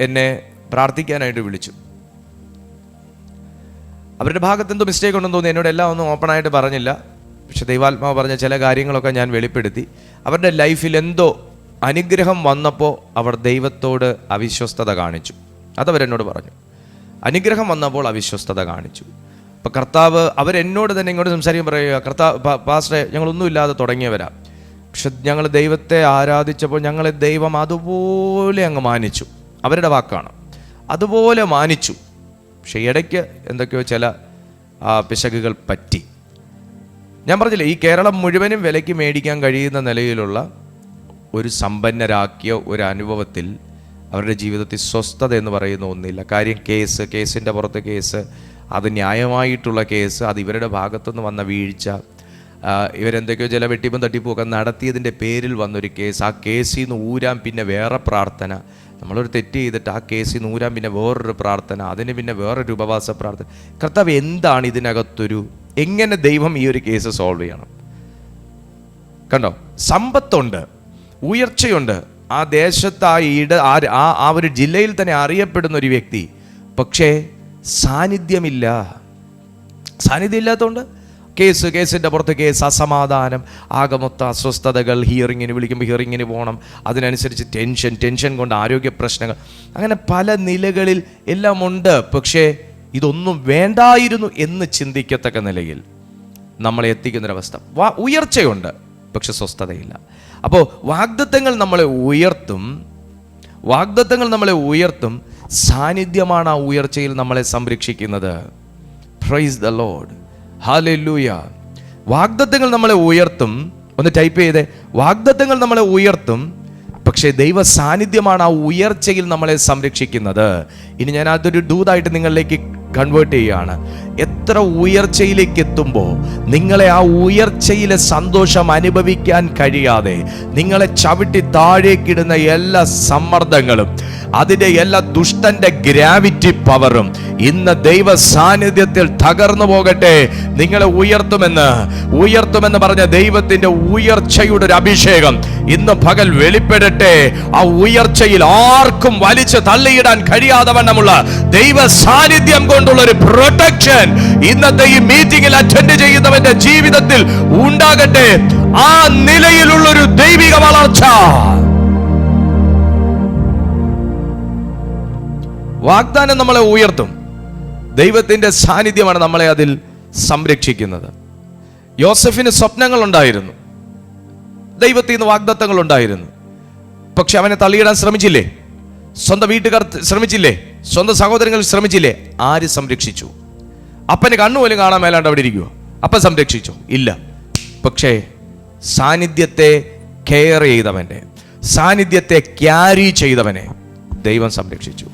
എന്നെ പ്രാർത്ഥിക്കാനായിട്ട് വിളിച്ചു. അവരുടെ ഭാഗത്ത് എന്തോ മിസ്റ്റേക്ക് ഉണ്ടെന്ന് തോന്നി. എന്നോട് എല്ലാം ഒന്നും ഓപ്പണായിട്ട് പറഞ്ഞില്ല, പക്ഷെ ദൈവാത്മാവ് പറഞ്ഞ ചില കാര്യങ്ങളൊക്കെ ഞാൻ വെളിപ്പെടുത്തി. അവരുടെ ലൈഫിൽ എന്തോ അനുഗ്രഹം വന്നപ്പോൾ അവർ ദൈവത്തോട് അവിശ്വസ്തത കാണിച്ചു. അതവരെന്നോട് പറഞ്ഞു. അനുഗ്രഹം വന്നപ്പോൾ അവിശ്വസ്തത കാണിച്ചു. അപ്പോൾ കർത്താവ് അവരെന്നോട് തന്നെ ഇങ്ങോട്ട് സംസാരിക്കാൻ പറയുക, പാസ്റ്ററെ, ഞങ്ങളൊന്നുമില്ലാതെ തുടങ്ങിയവരാ, പക്ഷെ ഞങ്ങൾ ദൈവത്തെ ആരാധിച്ചപ്പോൾ ഞങ്ങളെ ദൈവം അതുപോലെ അങ്ങ് മാനിച്ചു. അവരുടെ വാക്കാണ്, അതുപോലെ മാനിച്ചു. പക്ഷെ ഇടയ്ക്ക് എന്തൊക്കെയോ ചില പിശകുകൾ പറ്റി. ഞാൻ പറഞ്ഞില്ലേ, ഈ കേരളം മുഴുവനും വിലയ്ക്ക് മേടിക്കാൻ കഴിയുന്ന നിലയിലുള്ള ഒരു സമ്പന്നരാക്കിയ ഒരു അനുഭവത്തിൽ അവരുടെ ജീവിതത്തിൽ സ്വസ്ഥത എന്ന് പറയുന്ന ഒന്നില്ല. കാര്യം കേസിൻ്റെ പുറത്ത് കേസ്, അത് ന്യായമായിട്ടുള്ള കേസ്, അത് ഇവരുടെ ഭാഗത്തുനിന്ന് വന്ന വീഴ്ച, ഇവരെന്തൊക്കെയോ ചില വെട്ടിപ്പും തട്ടിപ്പുമൊക്കെ നടത്തിയതിൻ്റെ പേരിൽ വന്നൊരു കേസ്. ആ കേസിൽ നിന്ന് ഊരാൻ പിന്നെ വേറെ പ്രാർത്ഥന, നമ്മളൊരു തെറ്റ് ചെയ്തിട്ട് ആ കേസിൽ നിന്ന് ഊരാൻ പിന്നെ വേറൊരു പ്രാർത്ഥന, അതിന് പിന്നെ വേറൊരു ഉപവാസ പ്രാർത്ഥന. കർത്താവ്, എന്താണ് ഇതിനകത്തൊരു, എങ്ങനെ ദൈവം ഈ ഒരു കേസ് സോൾവ് ചെയ്യണം? കണ്ടോ, സമ്പത്തുണ്ട്, ഉയർച്ചയുണ്ട്, ആ ദേശത്ത് ആ ഒരു ജില്ലയിൽ തന്നെ അറിയപ്പെടുന്ന ഒരു വ്യക്തി, പക്ഷേ സാന്നിധ്യമില്ലാത്തതുകൊണ്ട് കേസിൻ്റെ പുറത്ത് കേസ്, അസമാധാനം, ആകമൊത്ത അസ്വസ്ഥതകൾ, ഹിയറിങ്ങിന് വിളിക്കുമ്പോൾ ഹിയറിങ്ങിന് പോകണം, അതിനനുസരിച്ച് ടെൻഷൻ കൊണ്ട് ആരോഗ്യ പ്രശ്നങ്ങൾ, അങ്ങനെ പല നിലകളിൽ എല്ലാം ഉണ്ട്. പക്ഷേ ഇതൊന്നും വേണ്ടായിരുന്നു എന്ന് ചിന്തിക്കത്തക്ക നിലയിൽ നമ്മളെ എത്തിക്കുന്നൊരവസ്ഥ. ഉയർച്ചയുണ്ട്, പക്ഷെ സ്വസ്ഥതയില്ല. അപ്പോൾ വാഗ്ദത്തങ്ങൾ നമ്മളെ ഉയർത്തും. സാന്നിധ്യമാണ് ആ ഉയർച്ചയിൽ നമ്മളെ സംരക്ഷിക്കുന്നത്. Praise the lord, hallelujah. വാഗ്ദത്തങ്ങൾ നമ്മളെ ഉയർത്തും. ഒന്ന് ടൈപ്പ് ചെയ്തേ, വാഗ്ദത്തങ്ങൾ നമ്മളെ ഉയർത്തും, പക്ഷേ ദൈവ സാന്നിധ്യമാണ് ആ ഉയർച്ചയിൽ നമ്മളെ സംരക്ഷിക്കുന്നത്. ഇനി ഞാൻ അതൊരു ദൂതായിട്ട് നിങ്ങളിലേക്ക് കൺവേർട്ട് ചെയ്യുകയാണ്. എത്ര ഉയർച്ചയിലേക്ക് എത്തുമ്പോൾ നിങ്ങളെ ആ ഉയർച്ചയിലെ സന്തോഷം അനുഭവിക്കാൻ കഴിയാതെ നിങ്ങളെ ചവിട്ടി താഴേക്കിടുന്ന എല്ലാ സമ്മർദ്ദങ്ങളും, അതിൻ്റെ എല്ലാ ദുഷ്ടന്റെ ഗ്രാവിറ്റി പവറും ഇന്ന് ദൈവ സാന്നിധ്യത്തിൽ തകർന്നു പോകട്ടെ. നിങ്ങളെ ഉയർത്തുമെന്ന് പറഞ്ഞ ദൈവത്തിന്റെ ഉയർച്ചയുടെ ഒരു അഭിഷേകം ഇന്ന് പകൽ വെളിപ്പെടട്ടെ. ആ ഉയർച്ചയിൽ ആർക്കും വലിച്ചു തള്ളിയിടാൻ കഴിയാതെ വണ്ണമുള്ള ദൈവ സാന്നിധ്യം കൊണ്ടുള്ള ഒരു പ്രൊട്ടക്ഷൻ ഇന്നത്തെ ഈ മീറ്റിംഗിൽ അറ്റൻഡ് ചെയ്യുന്നവന്റെ ജീവിതത്തിൽ ഉണ്ടാകട്ടെ. ആ നിലയിലുള്ളൊരു ദൈവിക വളർച്ച. വാഗ്ദാനം നമ്മളെ ഉയർത്തും. ദൈവത്തിന്റെ സാന്നിധ്യമാണ് നമ്മളെ അതിൽ സംരക്ഷിക്കുന്നത്. യോസഫിന് സ്വപ്നങ്ങൾ ഉണ്ടായിരുന്നു, ദൈവത്തിൽ നിന്ന് വാഗ്ദത്തങ്ങൾ ഉണ്ടായിരുന്നു, പക്ഷെ അവനെ തള്ളിയിടാൻ ശ്രമിച്ചില്ലേ? സ്വന്തം വീട്ടുകാർ ശ്രമിച്ചില്ലേ? സ്വന്തം സഹോദരങ്ങൾ ശ്രമിച്ചില്ലേ? ആര് സംരക്ഷിച്ചു? അപ്പന് കണ്ണുപോലും കാണാൻ മേലാണ്ട് അവിടെ ഇരിക്കുവോ? അപ്പൻ സംരക്ഷിച്ചോ? ഇല്ല. പക്ഷേ സാന്നിധ്യത്തെ കെയർ ചെയ്തവനെ, സാന്നിധ്യത്തെ ക്യാരി ചെയ്തവനെ ദൈവം സംരക്ഷിച്ചു.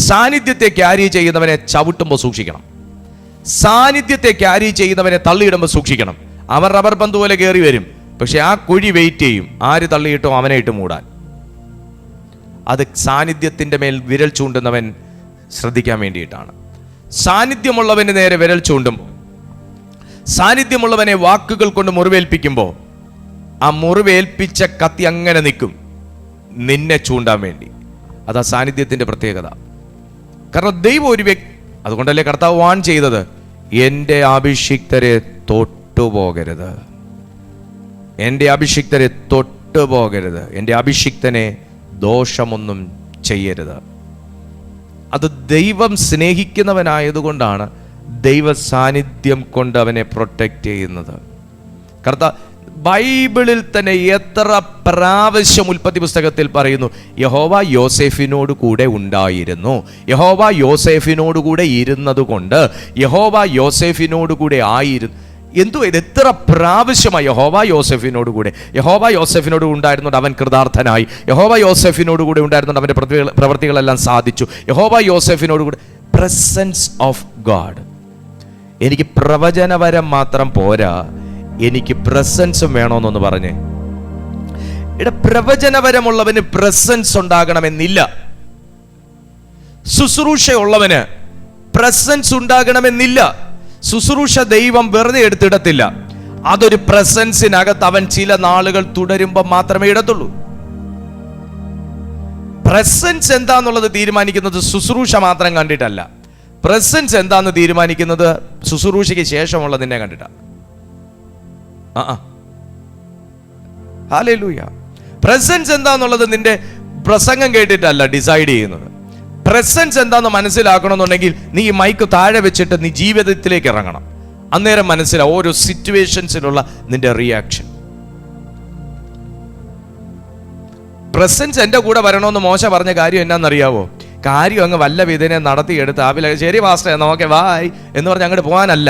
സാന്നിധ്യത്തെ ക്യാരി ചെയ്യുന്നവനെ ചവിട്ടുമ്പോൾ സൂക്ഷിക്കണം. സാന്നിധ്യത്തെ ക്യാരി ചെയ്യുന്നവനെ തള്ളിയിടുമ്പോൾ സൂക്ഷിക്കണം. അവൻ റബ്ബർ പന്ത് പോലെ കയറി വരും, പക്ഷെ ആ കുഴി വെയിറ്റ് ചെയ്യും. ആര് തള്ളിയിട്ടോ അവനെ ഇട്ട് മൂടാൻ. അത് സാന്നിധ്യത്തിൻ്റെ മേൽ വിരൽ ചൂണ്ടുന്നവൻ ശ്രദ്ധിക്കാൻ വേണ്ടിയിട്ടാണ്. സാന്നിധ്യമുള്ളവന് നേരെ വിരൽ ചൂണ്ടും. സാന്നിധ്യമുള്ളവനെ വാക്കുകൾ കൊണ്ട് മുറിവേൽപ്പിക്കുമ്പോൾ ആ മുറിവേൽപ്പിച്ച കത്തി അങ്ങനെ നിൽക്കും, നിന്നെ ചൂണ്ടാൻ വേണ്ടി. അതാ സാന്നിധ്യത്തിൻ്റെ പ്രത്യേകത. കാരണം ദൈവം ഒരു അതുകൊണ്ടല്ലേ കർത്താവ് വാൺ ചെയ്തത്, എൻ്റെ അഭിഷിക്തരെ തൊട്ടുപോകരുത്, എൻ്റെ അഭിഷിക്തരെ തൊട്ടുപോകരുത്, എൻ്റെ അഭിഷിക്തനെ ദോഷമൊന്നും ചെയ്യരുത്. അത് ദൈവം സ്നേഹിക്കുന്നവനായതുകൊണ്ടാണ് ദൈവ സാന്നിധ്യം കൊണ്ട് അവനെ പ്രൊട്ടക്റ്റ് ചെയ്യുന്നത്. ബൈബിളിൽ തന്നെ എത്ര പ്രാവശ്യം ഉൽപ്പത്തി പുസ്തകത്തിൽ പറയുന്നു, യഹോവ യോസേഫിനോട് കൂടെ ഉണ്ടായിരുന്നു, യഹോവ യോസേഫിനോട് കൂടെ ഇരുന്നത് കൊണ്ട്, യഹോവ യോസേഫിനോട് കൂടെ ആയിരുന്നു. എന്തോ ഇത് എത്ര പ്രാവശ്യമായി യഹോവ യോസേഫിനോട് കൂടെ, യഹോവ യോസേഫിനോട് ഉണ്ടായിരുന്നുകൊണ്ട് അവൻ കൃതാർത്ഥനായി, യഹോവ യോസേഫിനോട് കൂടെ ഉണ്ടായിരുന്നുകൊണ്ട് അവൻ്റെ പ്രവൃത്തികളെല്ലാം സാധിച്ചു, യഹോവ യോസേഫിനോട് കൂടെ. Presence of God. എനിക്ക് പ്രവചനവരം മാത്രം പോരാ, എനിക്ക് പ്രസൻസും വേണമെന്നൊന്ന് പറഞ്ഞേ. ഇവിടെ പ്രവചനപരമുള്ളവന് പ്രസൻസ് ഉണ്ടാകണമെന്നില്ല, ശുശ്രൂഷയുള്ളവന് പ്രസൻസ് ഉണ്ടാകണമെന്നില്ല. ശുശ്രൂഷ ദൈവം വെറുതെ എടുത്തിടത്തില്ല. അതൊരു പ്രസൻസിനകത്ത് അവൻ ചില നാളുകൾ തുടരുമ്പോൾ മാത്രമേ ഇടത്തുള്ളൂ. പ്രസൻസ് എന്താന്നുള്ളത് തീരുമാനിക്കുന്നത് ശുശ്രൂഷ മാത്രം കണ്ടിട്ടല്ല. പ്രസൻസ് എന്താന്ന് തീരുമാനിക്കുന്നത് ശുശ്രൂഷയ്ക്ക് ശേഷമുള്ള നിന്നെ കണ്ടിട്ടാ. ഹല്ലേലൂയ. പ്രസൻസ് എന്താന്നുള്ളത് നിന്റെ പ്രസംഗം കേട്ടിട്ടല്ല ഡിസൈഡ് ചെയ്യുന്നത്. പ്രസൻസ് എന്താന്ന് മനസ്സിലാക്കണമെന്നുണ്ടെങ്കിൽ നീ ഈ മൈക്ക് താഴെ വെച്ചിട്ട് നീ ജീവിതത്തിലേക്ക് ഇറങ്ങണം. അന്നേരം മനസ്സിലാവും ഓരോ സിറ്റുവേഷൻസിലുള്ള നിന്റെ റിയാക്ഷൻ. പ്രസൻസ് എൻ്റെ കൂടെ വരണമെന്ന് മോശ പറഞ്ഞ കാര്യം എന്നാന്നറിയാവോ? കാര്യം അങ്ങ് വല്ല വിധനെ നടത്തിയെടുത്ത് ആവില്ല, ശരി പാസ്റ്റർ നോക്കെ വായ് എന്ന് പറഞ്ഞ് അങ്ങോട്ട് പോകാനല്ല.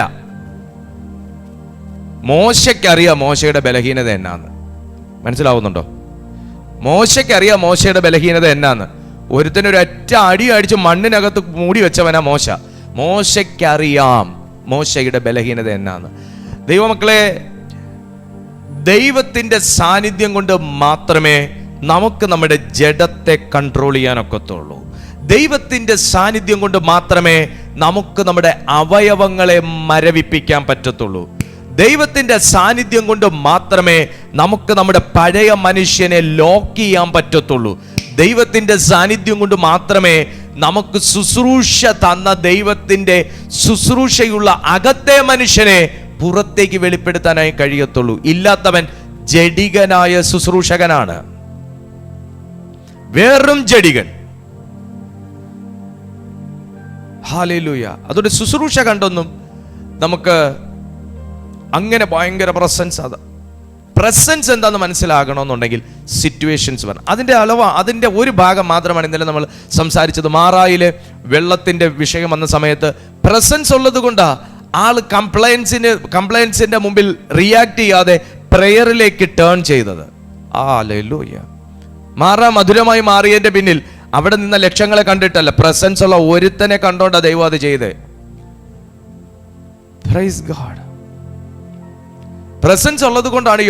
മോശയ്ക്കറിയാം മോശയുടെ ബലഹീനത എന്നാന്ന്. മനസ്സിലാവുന്നുണ്ടോ? മോശയ്ക്കറിയാം മോശയുടെ ബലഹീനത എന്നാന്ന്. ഒരുത്തനൊരൊറ്റ അടി അടിച്ച് മണ്ണിനകത്ത് മൂടി വെച്ചവനാ മോശ. മോശയ്ക്കറിയാം മോശയുടെ ബലഹീനത എന്നാന്ന്. ദൈവമക്കളെ, ദൈവത്തിൻ്റെ സാന്നിധ്യം കൊണ്ട് മാത്രമേ നമുക്ക് നമ്മുടെ ജഡത്തെ കൺട്രോൾ ചെയ്യാനൊക്കത്തുള്ളൂ. ദൈവത്തിൻ്റെ സാന്നിധ്യം കൊണ്ട് മാത്രമേ നമുക്ക് നമ്മുടെ അവയവങ്ങളെ മരവിപ്പിക്കാൻ പറ്റത്തുള്ളൂ. ദൈവത്തിൻ്റെ സാന്നിധ്യം കൊണ്ട് മാത്രമേ നമുക്ക് നമ്മുടെ പഴയ മനുഷ്യനെ ലോക്ക് ചെയ്യാൻ പറ്റത്തുള്ളൂ. ദൈവത്തിൻ്റെ സാന്നിധ്യം കൊണ്ട് മാത്രമേ നമുക്ക് ശുശ്രൂഷ തന്ന ദൈവത്തിൻ്റെ ശുശ്രൂഷയുള്ള അകത്തെ മനുഷ്യനെ പുറത്തേക്ക് വെളിപ്പെടുത്താനായി കഴിയത്തുള്ളൂ. ഇല്ലാത്തവൻ ജഡികനായ ശുശ്രൂഷകനാണ്, വെറും ജഡികൻ. ഹല്ലേലൂയ. അതുകൊണ്ട് ശുശ്രൂഷ കണ്ടൊന്നും നമുക്ക് അങ്ങനെ ഭയങ്കര പ്രസൻസ് എന്താണെന്ന് മനസ്സിലാകണമെന്നുണ്ടെങ്കിൽ സിറ്റുവേഷൻസ് വരണം. അതിൻ്റെ അതിൻ്റെ ഒരു ഭാഗം മാത്രമാണ് ഇന്നലെ നമ്മൾ സംസാരിച്ചത്. മാറായിലെ വെള്ളത്തിൻ്റെ വിഷയം വന്ന സമയത്ത് പ്രസൻസ് ഉള്ളത് കൊണ്ടാണ് ആൾ കംപ്ലൈൻസിൻ്റെ മുമ്പിൽ റിയാക്ട് ചെയ്യാതെ പ്രയറിലേക്ക് ടേൺ ചെയ്തത്. ഹല്ലേലൂയ. മാറാ മധുരമായി മാറിയതിൻ്റെ പിന്നിൽ അവിടെ നിന്ന ലക്ഷ്യങ്ങളെ കണ്ടിട്ടല്ല, പ്രസൻസ് ഉള്ള ഒരുത്തനെ കണ്ടോണ്ടാ ദൈവം അത് ചെയ്തേ. Praise God. പ്രസൻസ് ഉള്ളത് കൊണ്ടാണ്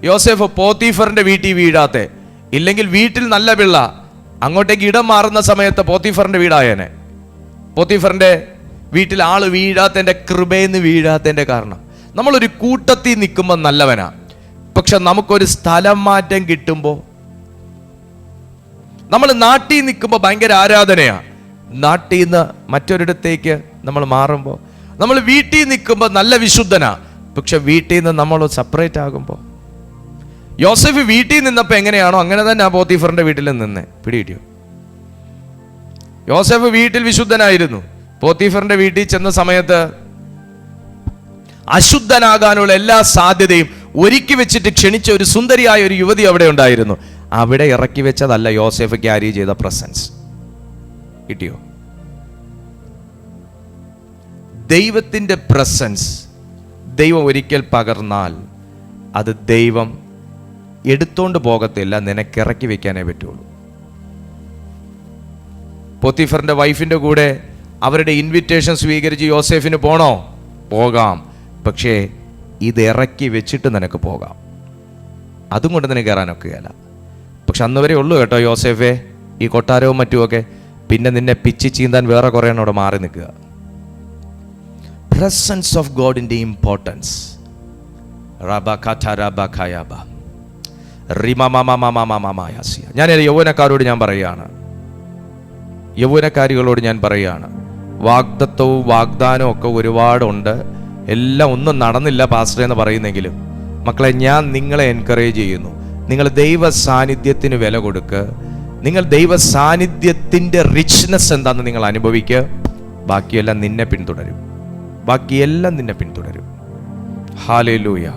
യോസേഫ് പോത്തീഫറിന്റെ വീട്ടിൽ വീഴാത്തെ. ഇല്ലെങ്കിൽ വീട്ടിൽ നല്ല പിള്ള അങ്ങോട്ടേക്ക് ഇടം മാറുന്ന സമയത്ത് പോത്തീഫറിന്റെ വീടായേനെ. പോത്തീഫറിന്റെ വീട്ടിൽ ആള് വീഴാത്തതിന്റെ, കൃപയെന്ന് വീഴാത്തതിന്റെ കാരണം നമ്മളൊരു കൂട്ടത്തിൽ നിൽക്കുമ്പോൾ നല്ലവനാ, പക്ഷെ നമുക്കൊരു സ്ഥലം മാറ്റം കിട്ടുമ്പോൾ, നമ്മൾ നാട്ടിൽ നിൽക്കുമ്പോൾ ഭയങ്കര ആരാധനയാ, നാട്ടിൽ നിന്ന് മറ്റൊരിടത്തേക്ക് നമ്മൾ മാറുമ്പോൾ, നമ്മൾ വീട്ടിൽ നിൽക്കുമ്പോൾ നല്ല വിശുദ്ധനാ, പക്ഷെ വീട്ടിൽ നിന്ന് നമ്മൾ സെപ്പറേറ്റ് ആകുമ്പോൾ. യോസേഫ് വീട്ടിൽ നിന്നപ്പോൾ എങ്ങനെയാണോ അങ്ങനെ തന്നെ ആ പോത്തീഫറിന്റെ വീട്ടിൽ നിന്നേ. പിടികിട്ടിയോ? യോസേഫ് വീട്ടിൽ വിശുദ്ധനായിരുന്നു. പോത്തീഫറിന്റെ വീട്ടിൽ ചെന്ന സമയത്ത് അശുദ്ധനാകാനുള്ള എല്ലാ സാധ്യതയും ഒരുക്കി വെച്ചിട്ട് ക്ഷണിച്ച ഒരു സുന്ദരിയായ ഒരു യുവതി അവിടെ ഉണ്ടായിരുന്നു. അവിടെ ഇറക്കി വെച്ചതല്ല യോസേഫ് ക്യാരി ചെയ്ത പ്രസൻസ്. കിട്ടിയോ? ദൈവത്തിൻ്റെ പ്രസൻസ് ദൈവം ഒരിക്കൽ പകർന്നാൽ അത് ദൈവം എടുത്തോണ്ട് പോകത്തില്ല, നിനക്കിറക്കി വെക്കാനേ പറ്റുള്ളൂ. പോത്തിഫറിന്റെ വൈഫിന്റെ കൂടെ അവരുടെ ഇൻവിറ്റേഷൻ സ്വീകരിച്ച് യോസേഫിന് പോണോ? പോകാം, പക്ഷേ ഇത് ഇറക്കി വെച്ചിട്ട് നിനക്ക് പോകാം. അതും കൊണ്ട് നിനക്ക് കയറാനൊക്കെയല്ല. പക്ഷെ അന്ന് വരെ ഉള്ളൂ കേട്ടോ യോസേഫേ ഈ കൊട്ടാരവും മറ്റുമൊക്കെ. പിന്നെ നിന്നെ പിച്ചി ചീന്താൻ വേറെ കുറേ അവിടെ മാറി നിൽക്കുക. പ്രസൻസ് ഓഫ് ഗോഡിൻ്റെ ഇമ്പോർട്ടൻസ്. ഞാൻ യൗവനക്കാരോട് ഞാൻ പറയുകയാണ്, യൗവനക്കാരികളോട് ഞാൻ പറയുകയാണ്, വാഗ്ദത്തവും വാഗ്ദാനവും ഒക്കെ ഒരുപാടുണ്ട്, എല്ലാം ഒന്നും നടന്നില്ല പാസ്റ്റർ എന്ന് പറയുന്നെങ്കിലും മക്കളെ, ഞാൻ നിങ്ങളെ എൻകറേജ് ചെയ്യുന്നു, നിങ്ങൾ ദൈവ സാന്നിധ്യത്തിന് വില കൊടുക്കുക. നിങ്ങൾ ദൈവ സാന്നിധ്യത്തിൻ്റെ റിച്ച്നെസ് എന്താണെന്ന് നിങ്ങൾ അനുഭവിക്കുക. ബാക്കിയെല്ലാം നിന്നെ പിന്തുടരും, ബാക്കിയെല്ലാം നിന്നെ പിന്തുടരും. Hallelujah,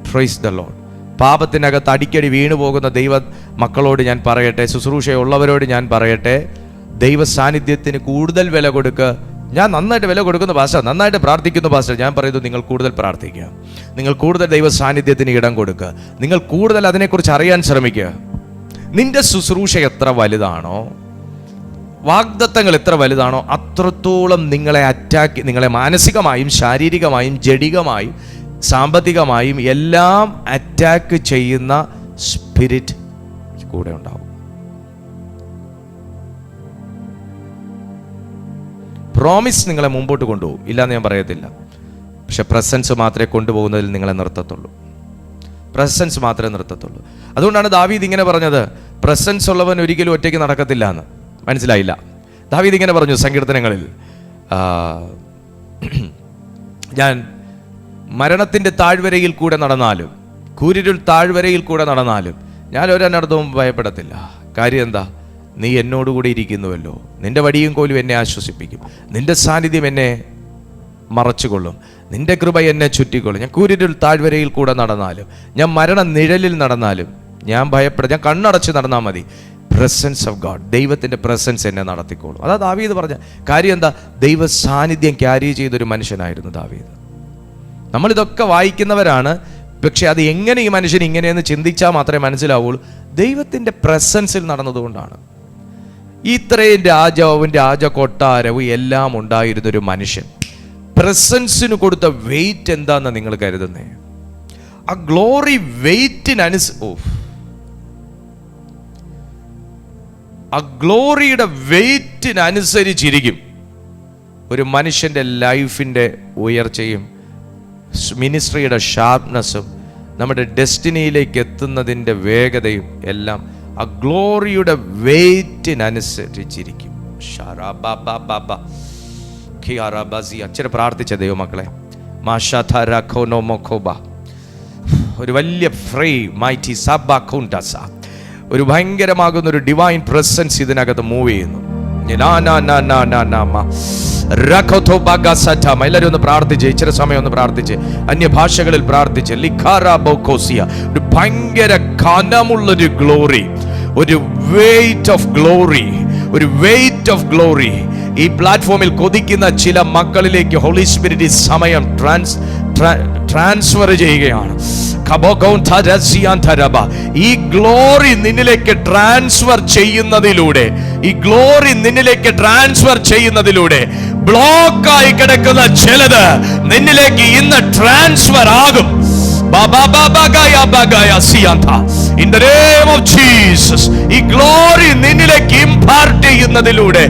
praise the lord. പാപത്തിനകത്ത് അടിക്കടി വീണു പോകുന്ന ദൈവ മക്കളോട് ഞാൻ പറയട്ടെ, ശുശ്രൂഷയുള്ളവരോട് ഞാൻ പറയട്ടെ, ദൈവ സാന്നിധ്യത്തിന് കൂടുതൽ വില കൊടുക്കുക. ഞാൻ നന്നായിട്ട് വില കൊടുക്കുന്നു പാസ്റ്റർ, നന്നായിട്ട് പ്രാർത്ഥിക്കുന്നു പാസ്റ്റർ. ഞാൻ പറയുന്നത് നിങ്ങൾ കൂടുതൽ പ്രാർത്ഥിക്കുക, നിങ്ങൾ കൂടുതൽ ദൈവ സാന്നിധ്യത്തിന് ഇടം കൊടുക്കുക, നിങ്ങൾ കൂടുതൽ അതിനെക്കുറിച്ച് അറിയാൻ ശ്രമിക്കുക. നിന്റെ ശുശ്രൂഷ എത്ര വലുതാണോ, വാഗ്ദത്തങ്ങൾ എത്ര വലുതാണോ, അത്രത്തോളം നിങ്ങളെ നിങ്ങളെ മാനസികമായും ശാരീരികമായും ജഡികമായും സാമ്പത്തികമായും എല്ലാം അറ്റാക്ക് ചെയ്യുന്ന സ്പിരിറ്റ് കൂടെ ഉണ്ടാവും. പ്രോമിസ് നിങ്ങളെ മുമ്പോട്ട് കൊണ്ടുപോകും, ഇല്ലാന്ന് ഞാൻ പറയത്തില്ല. പക്ഷെ പ്രസൻസ് മാത്രമേ കൊണ്ടുപോകുന്നതിൽ നിങ്ങളെ നിർത്തത്തുള്ളൂ, പ്രസൻസ് മാത്രമേ നിർത്തത്തുള്ളൂ. അതുകൊണ്ടാണ് ദാവീദ് ഇങ്ങനെ പറഞ്ഞത്, പ്രസൻസ് ഉള്ളവൻ ഒരിക്കലും ഒറ്റയ്ക്ക് നടക്കത്തില്ല എന്ന്. മനസ്സിലായില്ല? ദാവീദ് ഇങ്ങനെ പറഞ്ഞു സങ്കീർത്തനങ്ങളിൽ, ഞാൻ മരണത്തിൻ്റെ താഴ്വരയിൽ കൂടെ നടന്നാലും കൂരിരുൾ താഴ്വരയിൽ കൂടെ നടന്നാലും ഞാൻ ഒരെണ്ണടത്തും ഭയപ്പെടത്തില്ല. കാര്യം എന്താ? നീ എന്നോടുകൂടി ഇരിക്കുന്നുവല്ലോ, നിന്റെ വടിയും കോലും എന്നെ ആശ്വസിപ്പിക്കും, നിന്റെ സാന്നിധ്യം എന്നെ മറച്ചുകൊള്ളും, നിന്റെ കൃപ എന്നെ ചുറ്റിക്കൊള്ളും. ഞാൻ കൂരിരുൾ താഴ്വരയിൽ കൂടെ നടന്നാലും, ഞാൻ മരണ നിഴലിൽ നടന്നാലും ഞാൻ ഭയപ്പെടാം. ഞാൻ കണ്ണടച്ച് നടന്നാൽ മതി. പ്രസൻസ് ഓഫ് ഗോഡ്, ദൈവത്തിൻ്റെ പ്രസൻസ് എന്നെ നടത്തിക്കോളും. അതാ ദാവീദ് പറഞ്ഞ കാര്യം. എന്താ? ദൈവ സാന്നിധ്യം ക്യാരി ചെയ്തൊരു മനുഷ്യനായിരുന്നു ദാവീദ്. നമ്മളിതൊക്കെ വായിക്കുന്നവരാണ്, പക്ഷെ അത് എങ്ങനെ ഈ മനുഷ്യൻ ഇങ്ങനെയെന്ന് ചിന്തിച്ചാൽ മാത്രമേ മനസ്സിലാവുള്ളൂ. ദൈവത്തിൻ്റെ പ്രസൻസിൽ നടന്നതുകൊണ്ടാണ്. ഇത്രയും രാജാവും രാജകൊട്ടാരവും എല്ലാം ഉണ്ടായിരുന്നൊരു മനുഷ്യൻ പ്രസൻസിന് കൊടുത്ത വെയിറ്റ് എന്താന്ന് നിങ്ങൾ കരുതുന്നേ? ആ ഗ്ലോറി ആ ഗ്ലോറിയുടെ വെയിറ്റിനനുസരിച്ചിരിക്കും ഒരു മനുഷ്യൻ്റെ ലൈഫിൻ്റെ ഉയർച്ചയും മിനിസ്ട്രിയുടെ ഷാർപ്നെസ്സും നമ്മുടെ ഡെസ്റ്റിനിയിലേക്ക് എത്തുന്നതിൻ്റെ വേഗതയും എല്ലാം ആ ഗ്ലോറിയുടെ വെയിറ്റിനനുസരിച്ചിരിക്കും. അച്ഛനെ പ്രാർത്ഥിച്ച ദൈവമക്കളെ, ഒരു വലിയ ഫ്രീ മൈറ്റി സബ, ഒരു ഭയങ്കരമാകുന്ന ഒരു ഡിവൈൻ പ്രസൻസ് ഇതിനകത്ത് മൂവ് ചെയ്യുന്നു. എല്ലാവരും ഒന്ന് പ്രാർത്ഥിച്ച്, ഇച്ചിരി സമയം ഒന്ന് പ്രാർത്ഥിച്ച്, അന്യഭാഷകളിൽ പ്രാർത്ഥിച്ച്. ഒരു ഭയങ്കര ഘനമുള്ളൊരു ഗ്ലോറി, ഒരു വെയിറ്റ് ഓഫ് ഗ്ലോറി, ഒരു വെയിറ്റ് ഓഫ് ഗ്ലോറി ഈ പ്ലാറ്റ്ഫോമിൽ കൊതിക്കുന്ന ചില മക്കളിലേക്ക് ഹോളി സ്പിരിറ്റ് ഈ സമയം ട്രാൻസ്ഫർ ചെയ്യുകയാണ്. ഈ ഗ്ലോറി നിന്നിലേക്ക് ട്രാൻസ്ഫർ ചെയ്യുന്നതിലൂടെ, ഈ ഗ്ലോറി നിന്നിലേക്ക് ട്രാൻസ്ഫർ ചെയ്യുന്നതിലൂടെ ബ്ലോക്കായി കിടക്കുന്ന ചിലത് നിന്നിലേക്ക് ഇന്ന് ട്രാൻസ്ഫർ ആകും. In the name of Jesus, ഈ ഗ്ലോറി നിന്നിലേക്ക് ഇംപാർട്ട് ചെയ്യുന്നതിലൂടെ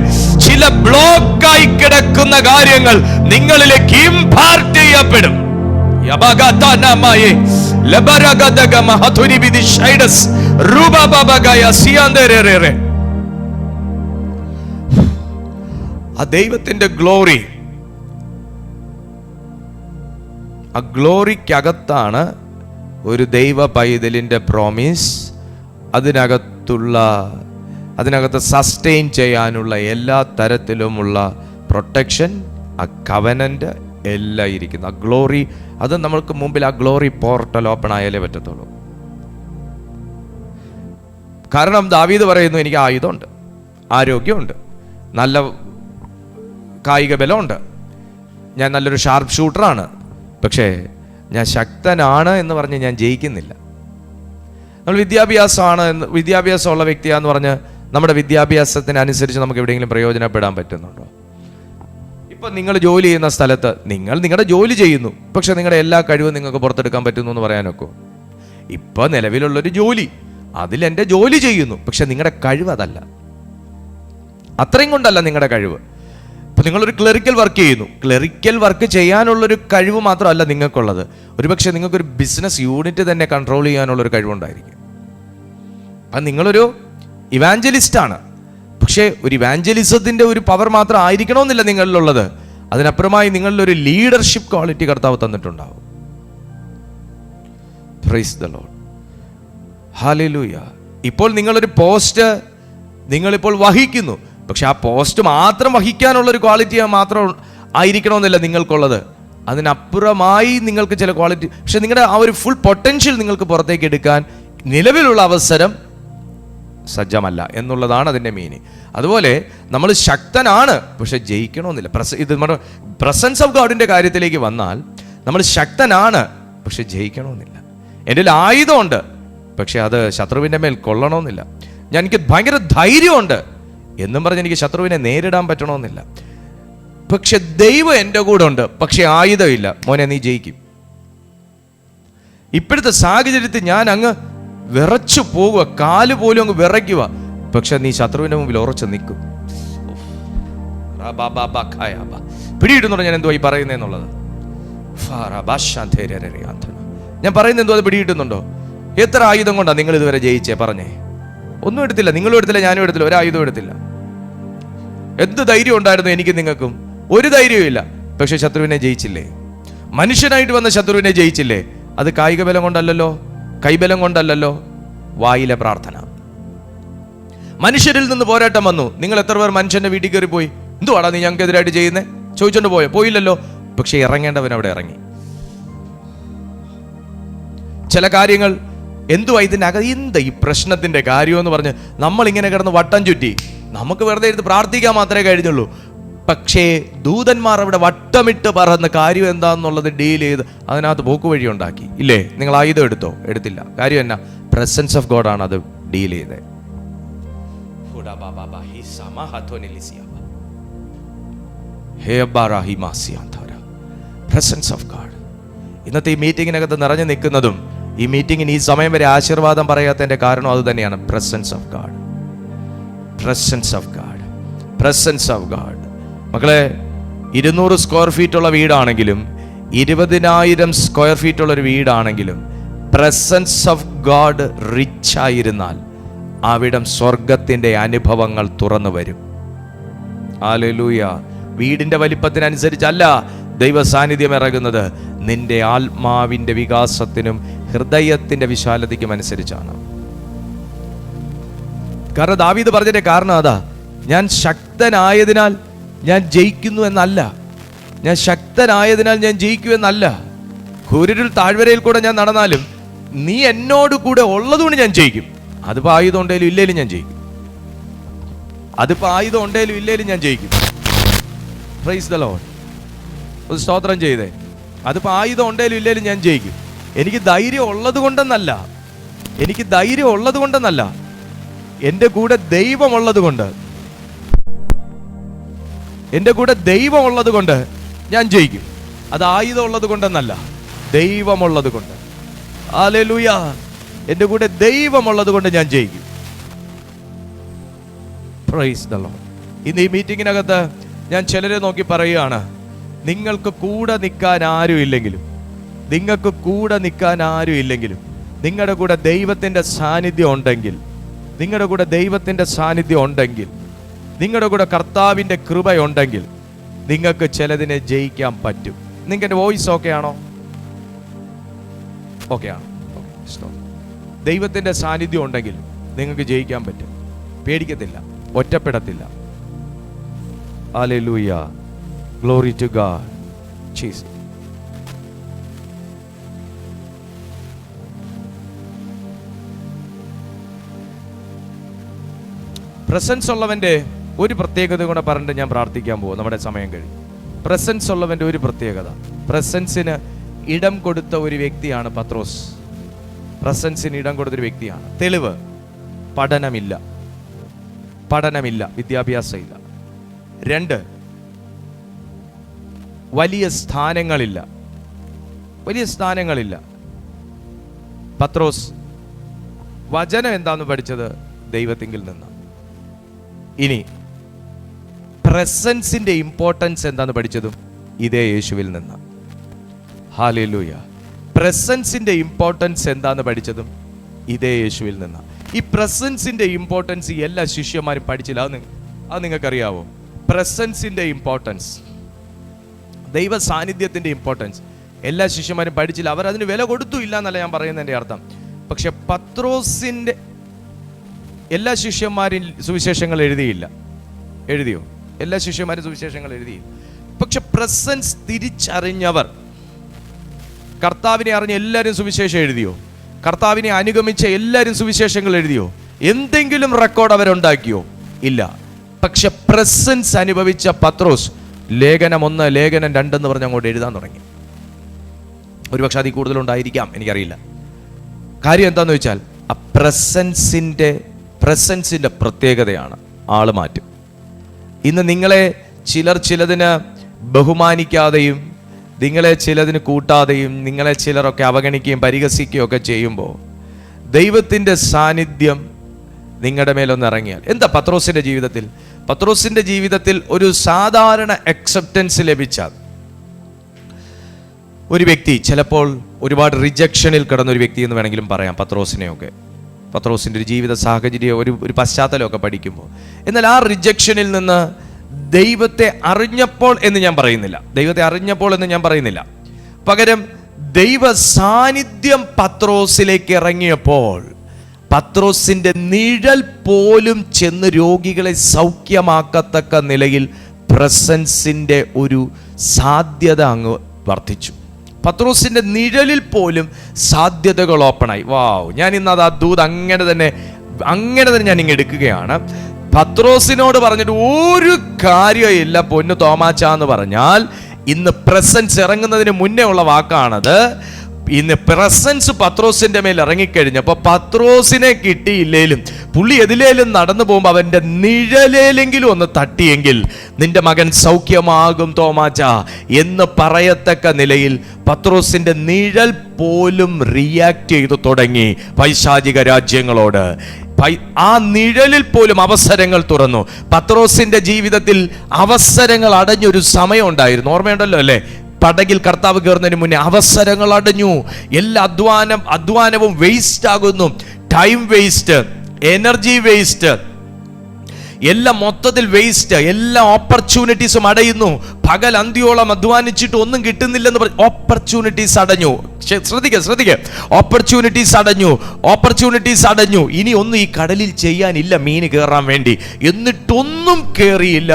ചില ബ്ലോക്കായി കിടക്കുന്ന കാര്യങ്ങൾ നിങ്ങളിലേക്ക് ഇംപാർട്ട് ചെയ്യപ്പെടും. ആ ദൈവത്തിന്റെ ഗ്ലോറി, ആ ഗ്ലോറിക്കകത്താണ് ഒരു ദൈവ പൈതലിൻ്റെ പ്രോമിസ്, അതിനകത്ത് സസ്റ്റെയിൻ ചെയ്യാനുള്ള എല്ലാ തരത്തിലുമുള്ള പ്രൊട്ടക്ഷൻ, ആ കവനന്റ് എല്ലാം ഇരിക്കുന്നു. ആ ഗ്ലോറി, അത് നമ്മൾക്ക് മുമ്പിൽ ആ ഗ്ലോറി പോർട്ടൽ ഓപ്പൺ ആയാലേ പറ്റത്തുള്ളൂ. കാരണം ദാവീദ് പറയുന്നു, എനിക്ക് ആയുധമുണ്ട്, ആരോഗ്യമുണ്ട്, നല്ല കായിക ബലമുണ്ട്, ഞാൻ നല്ലൊരു ഷാർപ്പ് ഷൂട്ടറാണ്, പക്ഷേ ഞാൻ ശക്തനാണ് എന്ന് പറഞ്ഞ് ഞാൻ ജയിക്കുന്നില്ല. നമ്മൾ വിദ്യാഭ്യാസമുള്ള വ്യക്തിയാന്ന് പറഞ്ഞ് നമ്മുടെ വിദ്യാഭ്യാസത്തിനനുസരിച്ച് നമുക്ക് എവിടെയെങ്കിലും പ്രയോജനപ്പെടാൻ പറ്റുന്നുണ്ടോ? ഇപ്പം നിങ്ങൾ ജോലി ചെയ്യുന്ന സ്ഥലത്ത് നിങ്ങൾ നിങ്ങളുടെ ജോലി ചെയ്യുന്നു, പക്ഷെ നിങ്ങളുടെ എല്ലാ കഴിവും നിങ്ങൾക്ക് പുറത്തെടുക്കാൻ പറ്റുന്നു എന്ന് പറയാനൊക്കെ? ഇപ്പം നിലവിലുള്ളൊരു ജോലി, അതിലെൻ്റെ ജോലി ചെയ്യുന്നു, പക്ഷെ നിങ്ങളുടെ കഴിവ് അതല്ല, അത്രയും കൊണ്ടല്ല നിങ്ങളുടെ കഴിവ്. ഇപ്പം നിങ്ങളൊരു ക്ലറിക്കൽ വർക്ക് ചെയ്യുന്നു, ക്ലറിക്കൽ വർക്ക് ചെയ്യാനുള്ളൊരു കഴിവ് മാത്രമല്ല നിങ്ങൾക്കുള്ളത്, ഒരുപക്ഷെ നിങ്ങൾക്കൊരു ബിസിനസ് യൂണിറ്റ് തന്നെ കൺട്രോൾ ചെയ്യാനുള്ളൊരു കഴിവുണ്ടായിരിക്കും. അപ്പം നിങ്ങളൊരു ഇവാഞ്ചലിസ്റ്റാണ്, പക്ഷേ ഒരു ഇവാഞ്ചലിസത്തിൻ്റെ ഒരു പവർ മാത്രം ആയിരിക്കണമെന്നില്ല നിങ്ങളിലുള്ളത്, അതിനപ്പുറമായി നിങ്ങളിലൊരു ലീഡർഷിപ്പ് ക്വാളിറ്റി കർത്താവ് തന്നിട്ടുണ്ടാവും. Praise the lord, hallelujah. ഇപ്പോൾ നിങ്ങളൊരു പോസ്റ്റ് നിങ്ങളിപ്പോൾ വഹിക്കുന്നു, പക്ഷെ ആ പോസ്റ്റ് മാത്രം വഹിക്കാനുള്ളൊരു ക്വാളിറ്റി മാത്രം ആയിരിക്കണമെന്നില്ല നിങ്ങൾക്കുള്ളത്, അതിനപ്പുറമായി നിങ്ങൾക്ക് ചില ക്വാളിറ്റി, പക്ഷെ നിങ്ങളുടെ ആ ഒരു ഫുൾ പൊട്ടൻഷ്യൽ നിങ്ങൾക്ക് പുറത്തേക്ക് എടുക്കാൻ നിലവിലുള്ള അവസരം സജ്ജമല്ല എന്നുള്ളതാണ് അതിൻ്റെ മീനിങ്. അതുപോലെ നമ്മൾ ശക്തനാണ്, പക്ഷെ ജയിക്കണമെന്നില്ല. ഇത് നമ്മുടെ പ്രസൻസ് ഓഫ് ഗോഡിൻ്റെ കാര്യത്തിലേക്ക് വന്നാൽ നമ്മൾ ശക്തനാണ്, പക്ഷെ ജയിക്കണമെന്നില്ല. എൻ്റെ ആയുധമുണ്ട്, പക്ഷെ അത് ശത്രുവിൻ്റെ മേൽ കൊള്ളണമെന്നില്ല. എനിക്ക് ഭയങ്കര ധൈര്യമുണ്ട് എന്നും പറഞ്ഞ് എനിക്ക് ശത്രുവിനെ നേരിടാൻ പറ്റണമെന്നില്ല. പക്ഷെ ദൈവം എൻ്റെ കൂടെ ഉണ്ട്, പക്ഷെ ആയുധമില്ല. മോനെ, നീ ജയിക്കും. ഇപ്പോഴത്തെ സാഹചര്യത്തിൽ ഞാൻ അങ്ങ് വിറച്ചു പോവുക, കാല് പോലും അങ്ങ് വിറയ്ക്കുക, പക്ഷെ നീ ശത്രുവിൻ്റെ മുമ്പിൽ ഉറച്ചു നിൽക്കും. പിടിയിട്ടുണ്ടോ ഞാൻ എന്തുവാ ഈ പറയുന്നതെന്നുള്ളത്? ഞാൻ പറയുന്നത് എന്തോ അത് പിടിയിട്ടുന്നുണ്ടോ? എത്ര ആയുധം കൊണ്ടാണ് നിങ്ങൾ ഇതുവരെ ജയിച്ചേ? പറഞ്ഞേ. ഒന്നും എടുത്തില്ല, നിങ്ങളും എടുത്തില്ല, ഞാനും എടുത്തില്ല, ഒരു ആയുധം എടുത്തില്ല. എന്ത് ധൈര്യം ഉണ്ടായിരുന്നു എനിക്ക് നിങ്ങൾക്കും? ഒരു ധൈര്യവും ഇല്ല, പക്ഷെ ശത്രുവിനെ ജയിച്ചില്ലേ? മനുഷ്യനായിട്ട് വന്ന ശത്രുവിനെ ജയിച്ചില്ലേ? അത് കായിക ബലം കൊണ്ടല്ലല്ലോ, കൈബലം കൊണ്ടല്ലല്ലോ, വായിലെ പ്രാർത്ഥന. മനുഷ്യരിൽ നിന്ന് പോരാട്ടം വന്നു. നിങ്ങൾ എത്ര പേർ മനുഷ്യന്റെ വീട്ടിൽ കയറി പോയി? എന്തുവാടാ നീ ഞങ്ങൾക്കെതിരായിട്ട് ചെയ്യുന്നേ ചോദിച്ചോണ്ട് പോയില്ലല്ലോ, പക്ഷെ ഇറങ്ങേണ്ടവൻ അവിടെ ഇറങ്ങി. ചില കാര്യങ്ങൾ എന്തുവാ ഇതിനകം, എന്താ ഈ പ്രശ്നത്തിന്റെ കാര്യം എന്ന് പറഞ്ഞ് നമ്മൾ ഇങ്ങനെ കിടന്ന് വട്ടം ചുറ്റി, നമുക്ക് വെറുതെ ഇരുന്ന് പ്രാർത്ഥിക്കാൻ മാത്രമേ കഴിഞ്ഞുള്ളൂ. പക്ഷേ ദൂതന്മാർ അവിടെ വട്ടമിട്ട് പറയുന്ന കാര്യം എന്താണെന്നുള്ളത് ഡീൽ ചെയ്ത് അതിനകത്ത് പോക്കുവഴി ഉണ്ടാക്കി. ഇല്ലേ? നിങ്ങൾ ആയുധം എടുത്തോ? എടുത്തില്ല. കാര്യം എന്നാ? പ്രസൻസ് ഓഫ് ഗോഡ് ആണ് അത് ഡീൽ ചെയ്തത്. പ്രസൻസ് ഓഫ് ഗോഡ് ഇന്നത്തെ ഈ മീറ്റിങ്ങിനകത്ത് നിറഞ്ഞു നിൽക്കുന്നതും ഈ മീറ്റിങ്ങിന് ഈ സമയം വരെ ആശീർവാദം പറയാത്തതിന്റെ കാരണം അത് തന്നെയാണ്. Presence of God, presence of God, presence of God. മക്കളെ, 200 സ്ക്വയർ ഫീറ്റ് ഉള്ള വീടാണെങ്കിലും 20,000 സ്ക്വയർ ഫീറ്റ് ഉള്ള ഒരു വീടാണെങ്കിലും പ്രസൻസ് ഓഫ് ഗോഡ് റിച്ച് ആയിരുന്നാൽ അവിടം സ്വർഗത്തിന്റെ അനുഭവങ്ങൾ തുറന്നു വരും. ഹല്ലേലൂയ. വീടിന്റെ വലിപ്പത്തിനനുസരിച്ചല്ല ദൈവ സാന്നിധ്യം ഇറങ്ങുന്നത്, നിന്റെ ആത്മാവിന്റെ വികാസത്തിനും ഹൃദയത്തിന്റെ വിശാലതയ്ക്കും അനുസരിച്ചാണ്. കാരണം ദാവീദ് പറഞ്ഞതിന്റെ കാരണം അതാ, ഞാൻ ശക്തനായതിനാൽ ഞാൻ ജയിക്കുന്നു എന്നല്ല, ഞാൻ ശക്തനായതിനാൽ ഞാൻ ജയിക്കുമെന്നല്ല. കൂരിരുൾ താഴ്വരയിൽ കൂടെ ഞാൻ നടന്നാലും നീ എന്നോട് കൂടെ ഉള്ളതുകൊണ്ട് ഞാൻ ജയിക്കും. അതിപ്പോ ആയുധം ഉണ്ടേലും ഇല്ലേലും ഞാൻ ജയിക്കും. അതിപ്പോ ആയുധം ഉണ്ടേലും ഇല്ലേലും ഞാൻ ജയിക്കും. Price the Lord. ഒരു സ്തോത്രം ചെയ്തേ. അതിപ്പോ ആയുധം ഉണ്ടേലും ഇല്ലേലും ഞാൻ ജയിക്കും. എനിക്ക് ധൈര്യം ഉള്ളത് കൊണ്ടെന്നല്ല, എനിക്ക് ധൈര്യം ഉള്ളത് കൊണ്ടെന്നല്ല, എൻ്റെ കൂടെ ദൈവമുള്ളത് കൊണ്ട്, എൻ്റെ കൂടെ ദൈവമുള്ളത് കൊണ്ട് ഞാൻ ജയിക്കും. അത് ആയുധം ഉള്ളത് കൊണ്ടെന്നല്ല, ദൈവമുള്ളത് കൊണ്ട്. ഹല്ലേലൂയ. എൻ്റെ കൂടെ ദൈവമുള്ളത് കൊണ്ട് ഞാൻ ജയിക്കും. Price the Lord. ഇന്ന് ഈ മീറ്റിങ്ങിനകത്ത് ഞാൻ ചിലരെ നോക്കി പറയുകയാണ്, നിങ്ങൾക്ക് കൂടെ നിൽക്കാൻ ആരും ഇല്ലെങ്കിലും, നിങ്ങൾക്ക് കൂടെ നിൽക്കാൻ ആരും ഇല്ലെങ്കിലും നിങ്ങളുടെ കൂടെ ദൈവത്തിൻ്റെ സാന്നിധ്യം ഉണ്ടെങ്കിൽ, നിങ്ങളുടെ കൂടെ ദൈവത്തിൻ്റെ സാന്നിധ്യം ഉണ്ടെങ്കിൽ, നിങ്ങളുടെ കൂടെ കർത്താവിൻ്റെ കൃപയുണ്ടെങ്കിൽ നിങ്ങൾക്ക് ചിലതിനെ ജയിക്കാൻ പറ്റും. നിങ്ങൾക്ക് എൻ്റെ വോയിസ് ഓക്കെ ആണോ? ഓക്കെ ആണ്. ദൈവത്തിൻ്റെ സാന്നിധ്യം ഉണ്ടെങ്കിൽ നിങ്ങൾക്ക് ജയിക്കാൻ പറ്റും. പേടിക്കത്തില്ല, ഒറ്റപ്പെടത്തില്ല. Hallelujah. Glory to God. Jesus. Presence ഉള്ളവൻ്റെ ഒരു പ്രത്യേകത കൂടെ പറഞ്ഞിട്ട് ഞാൻ പ്രാർത്ഥിക്കാൻ പോകും. നമ്മുടെ സമയം കഴിഞ്ഞു. പ്രസൻസ് ഉള്ളവൻ്റെ ഒരു പ്രത്യേകത, പ്രസൻസിന് ഇടം കൊടുത്ത ഒരു വ്യക്തിയാണ് പത്രോസ്. പ്രസൻസിന് ഇടം കൊടുത്തൊരു വ്യക്തിയാണ്. തെളിവ്, പഠനമില്ല, വിദ്യാഭ്യാസമില്ല. 2, വലിയ സ്ഥാനങ്ങളില്ല. പത്രോസ് വചനം എന്താന്ന് പഠിച്ചത് ദൈവത്തിങ്കിൽ നിന്ന്. ഇനി പ്രസൻസിന്റെ ഇമ്പോർട്ടൻസ് എന്താന്ന് പഠിച്ചതും ഇതേ യേശുവിൽ നിന്ന്. ഹല്ലേലൂയ. പ്രസൻസിന്റെ ഇമ്പോർട്ടൻസ് എന്താന്ന് പഠിച്ചതും ഇതേ യേശുവിൽ നിന്ന്. ഈ പ്രസൻസിന്റെ ഇമ്പോർട്ടൻസ് എല്ലാ ശിഷ്യന്മാരും പഠിച്ചില്ല. അത് നിങ്ങൾക്കറിയാവോ? പ്രസൻസിന്റെ ഇമ്പോർട്ടൻസ്, ദൈവ സാന്നിധ്യത്തിന്റെ ഇമ്പോർട്ടൻസ് എല്ലാ ശിഷ്യന്മാരും പഠിച്ചില്ല. അവർ അതിന് വില കൊടുത്തു ഇല്ല എന്നല്ല ഞാൻ പറയുന്നതിൻ്റെ അർത്ഥം. പക്ഷെ പത്രോസിന്റെ എല്ലാ ശിഷ്യന്മാരും സുവിശേഷങ്ങൾ എഴുതിയില്ല. എഴുതിയോ? എല്ലാ ശിഷ്യന്മാരും സുവിശേഷങ്ങൾ എഴുതിയില്ല. പക്ഷെ പ്രസൻസ് തിരിച്ചറിഞ്ഞവർ, കർത്താവിനെ അറിഞ്ഞ എല്ലാവരും സുവിശേഷം എഴുതിയോ? കർത്താവിനെ അനുഗമിച്ച എല്ലാവരും സുവിശേഷങ്ങൾ എഴുതിയോ? എന്തെങ്കിലും റെക്കോർഡ് അവരുണ്ടാക്കിയോ? ഇല്ല. പക്ഷെ പ്രസൻസ് അനുഭവിച്ച പത്രോസ് ലേഖനം 1, ലേഖനം 2 എന്ന് പറഞ്ഞ് അങ്ങോട്ട് എഴുതാൻ തുടങ്ങി. ഒരുപക്ഷെ അതിൽ കൂടുതലുണ്ടായിരിക്കാം, എനിക്കറിയില്ല. കാര്യം എന്താന്ന് വെച്ചാൽ ആ പ്രസൻസിന്റെ പ്രത്യേകതയാണ് ആള് മാറ്റും. ഇന്ന് നിങ്ങളെ ചിലതിന് ബഹുമാനിക്കാതെയും നിങ്ങളെ ചിലതിന് കൂട്ടാതെയും നിങ്ങളെ ചിലരൊക്കെ അവഗണിക്കുകയും പരിഹസിക്കുകയും ഒക്കെ ചെയ്യുമ്പോൾ ദൈവത്തിൻ്റെ സാന്നിധ്യം നിങ്ങളുടെ മേലൊന്ന് ഇറങ്ങിയാൽ എന്താ? പത്രോസിന്റെ ജീവിതത്തിൽ ഒരു സാധാരണ അക്സെപ്റ്റൻസ് ലഭിച്ചാൽ ഒരു വ്യക്തി, ചിലപ്പോൾ ഒരുപാട് റിജക്ഷനിൽ കിടന്നൊരു വ്യക്തി എന്ന് വേണമെങ്കിലും പറയാം പത്രോസിനെയൊക്കെ. പത്രോസിൻ്റെ ഒരു ജീവിത സാഹചര്യം, ഒരു പശ്ചാത്തലമൊക്കെ പഠിക്കുമ്പോൾ, എന്നാൽ ആ റിജക്ഷനിൽ നിന്ന് ദൈവത്തെ അറിഞ്ഞപ്പോൾ എന്ന് ഞാൻ പറയുന്നില്ല. പകരം ദൈവ സാന്നിധ്യം പത്രോസിലേക്ക് ഇറങ്ങിയപ്പോൾ പത്രോസിന്റെ നിഴൽ പോലും ചെന്ന് രോഗികളെ സൗഖ്യമാക്കത്തക്ക നിലയിൽ പ്രസൻസിന്റെ ഒരു സാധ്യത അങ്ങ് വർദ്ധിച്ചു. പത്രോസിന്റെ നിഴലിൽ പോലും സാധ്യതകൾ ഓപ്പണായി. വാവ്! ഞാൻ ഇന്ന് അത് അദ്ഭുതം അങ്ങനെ തന്നെ ഞാൻ ഇങ്ങ് എടുക്കുകയാണ്. പത്രോസിനോട് പറഞ്ഞിട്ട് ഒരു കാര്യമില്ല പൊന്നു തോമാച്ചാന്ന് പറഞ്ഞാൽ, ഇന്ന് പ്രസൻസ് ഇറങ്ങുന്നതിന് മുന്നേ ഉള്ള വാക്കാണത്. ഇന്ന് പ്രസൻസ് പത്രോസിന്റെ മേൽ ഇറങ്ങിക്കഴിഞ്ഞപ്പോൾ പത്രോസിനെ കിട്ടിയില്ലേലും പുള്ളി എതിലേലും നടന്നു പോകുമ്പോൾ അവന്റെ നിഴലേലെങ്കിലും ഒന്ന് തട്ടിയെങ്കിൽ നിന്റെ മകൻ സൗഖ്യമാകും തോമാച്ച എന്ന് പറയത്തക്ക നിലയിൽ പത്രോസിന്റെ നിഴൽ പോലും റിയാക്ട് ചെയ്തു തുടങ്ങി പൈശാചിക രാജ്യങ്ങളോട്. ആ നിഴലിൽ പോലും അവസരങ്ങൾ തുറന്നു. പത്രോസിന്റെ ജീവിതത്തിൽ അവസരങ്ങൾ അടഞ്ഞൊരു സമയം ഉണ്ടായിരുന്നു, ഓർമ്മയുണ്ടല്ലോ അല്ലേ? പടകിൽ കർത്താവ് കയറുന്നതിന് മുന്നേ അവസരങ്ങൾ അടഞ്ഞു. എല്ലാ അധ്വാനവും വേസ്റ്റ് ആകുന്നു. ടൈം വേസ്റ്റ്, എനർജി വേസ്റ്റ്, എല്ലാം മൊത്തത്തിൽ വേസ്റ്റ്. എല്ലാ ഓപ്പർച്യൂണിറ്റീസും അടയുന്നു. പകൽ അന്ത്യോളം അധ്വാനിച്ചിട്ട് ഒന്നും കിട്ടുന്നില്ലെന്ന് പറഞ്ഞ് ഓപ്പർച്യൂണിറ്റീസ് അടഞ്ഞു. ശ്രദ്ധിക്കുക, ഓപ്പർച്യൂണിറ്റീസ് അടഞ്ഞു. ഇനി ഒന്നും ഈ കടലിൽ ചെയ്യാനില്ല, മീന് കയറാൻ വേണ്ടി. എന്നിട്ടൊന്നും കയറിയില്ല.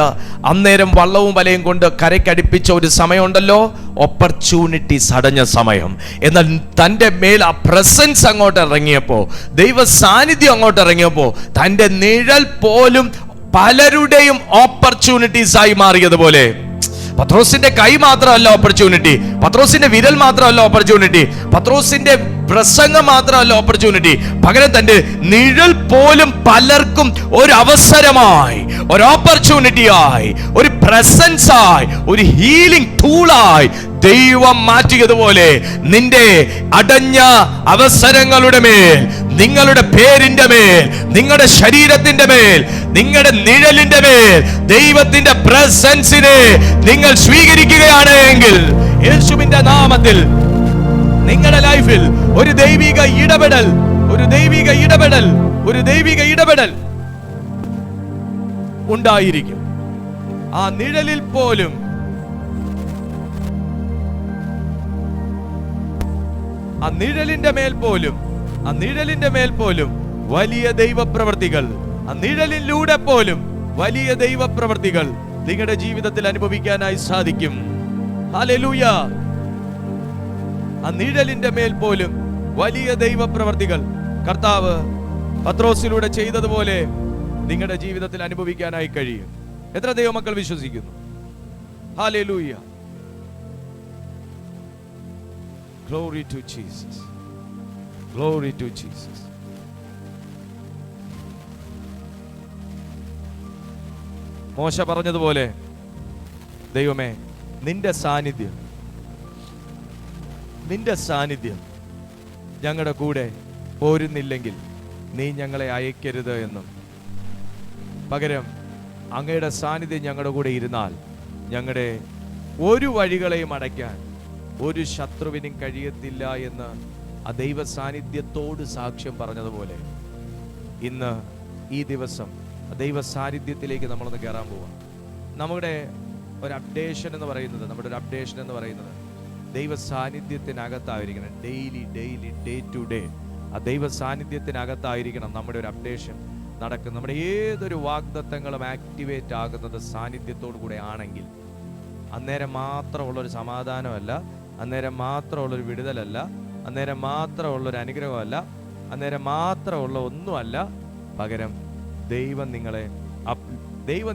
അന്നേരം വള്ളവും വലയും കൊണ്ട് കരയ്ക്കടുപ്പിച്ച ഒരു സമയമുണ്ടല്ലോ, ഓപ്പർച്യൂണിറ്റീസ് അടഞ്ഞ സമയം. എന്നാൽ തൻ്റെ മേൽ ആ പ്രസൻസ് അങ്ങോട്ട് ഇറങ്ങിയപ്പോൾ, ദൈവ സാന്നിധ്യം അങ്ങോട്ട് ഇറങ്ങിയപ്പോൾ തൻ്റെ നിഴൽ പോലും പലരുടെയും ഓപ്പർച്യൂണിറ്റീസ് ആയി മാറിയതുപോലെ. പത്രോസിന്റെ കൈ മാത്രമല്ല ഓപ്പർച്യൂണിറ്റി, പത്രോസിന്റെ വിരൽ മാത്രമല്ല ഓപ്പർച്യൂണിറ്റി, പത്രോസിന്റെ പ്രസംഗം മാത്രമല്ല ഓപ്പർച്യൂണിറ്റി, പകരം തന്റെ നിഴൽ പോലും പലർക്കും ഒരു അവസരമായി, ഒരു ഓപ്പർച്യൂണിറ്റിയായി, ഒരു പ്രസൻസായി, ഒരു ഹീലിംഗ് ടൂളായി ദൈവം മാറ്റിയതുപോലെ നിന്റെ അടഞ്ഞ അവസരങ്ങളുടെ മേൽ, നിങ്ങളുടെ പേരിന്റെ മേൽ, നിങ്ങളുടെ ശരീരത്തിന്റെ മേൽ, നിങ്ങളുടെ നിഴലിന്റെ മേൽ ദൈവത്തിന്റെ പ്രസൻസിനെ നിങ്ങൾ സ്വീകരിക്കുകയാണ് എങ്കിൽ യേശുവിന്റെ നാമത്തിൽ നിങ്ങളുടെ ലൈഫിൽ ഒരു ദൈവിക ഇടപെടൽ ഉണ്ടായിരിക്കും. ആ നിഴലിൽ പോലും, ആ നിഴലിന്റെ മേൽ പോലും വലിയ ദൈവപ്രവൃത്തികൾ, ആ നിഴലിലൂടെ പോലും വലിയ ദൈവപ്രവൃത്തികൾ നിങ്ങളുടെ ജീവിതത്തിൽ അനുഭവിക്കാനായി സാധിക്കും. ഹല്ലേലൂയ! ആ നിഴലിന്റെ മേൽ പോലും വലിയ ദൈവപ്രവൃത്തികൾ കർത്താവ് പത്രോസിലൂടെ ചെയ്തതുപോലെ നിങ്ങളുടെ ജീവിതത്തിൽ അനുഭവിക്കാനായി കഴിയും. എത്ര ദൈവമക്കൾ വിശ്വസിക്കുന്നു? Hallelujah. Glory to Jesus. Glory to Jesus. മോശ പറഞ്ഞതുപോലെ, ദൈവമേ, നിന്റെ സാന്നിധ്യം ഞങ്ങളുടെ കൂടെ പോരുന്നില്ലെങ്കിൽ നീ ഞങ്ങളെ അയക്കരുത് എന്നും, പകരം അങ്ങയുടെ സാന്നിധ്യം ഞങ്ങളുടെ കൂടെ ഇരുന്നാൽ ഞങ്ങളുടെ ഒരു വഴികളെയും അടയ്ക്കാൻ ഒരു ശത്രുവിനും കഴിയത്തില്ല എന്ന് ആ ദൈവ സാന്നിധ്യത്തോട് സാക്ഷ്യം പറഞ്ഞതുപോലെ, ഇന്ന് ഈ ദിവസം ദൈവ സാന്നിധ്യത്തിലേക്ക് നമ്മളൊന്ന് കയറാൻ പോവാം. നമ്മുടെ ഒരു അപ്ഡേഷൻ എന്ന് പറയുന്നത് ദൈവ സാന്നിധ്യത്തിനകത്തായിരിക്കണം. ഡെയിലി ഡേ ടു ഡേ ആ ദൈവ സാന്നിധ്യത്തിനകത്തായിരിക്കണം നമ്മുടെ ഒരു അപ്ഡേഷൻ നടക്കുന്നത്. നമ്മുടെ ഏതൊരു വാഗ്ദത്തങ്ങളും ആക്ടിവേറ്റ് ആകുന്നത് സാന്നിധ്യത്തോടു കൂടെ ആണെങ്കിൽ, അന്നേരം മാത്രമുള്ളൊരു സമാധാനമല്ല, അന്നേരം മാത്രമുള്ളൊരു വിടുതലല്ല, അന്നേരം മാത്രമുള്ളൊരു അനുഗ്രഹമല്ല, അന്നേരം മാത്രമുള്ള ഒന്നുമല്ല, പകരം ദൈവം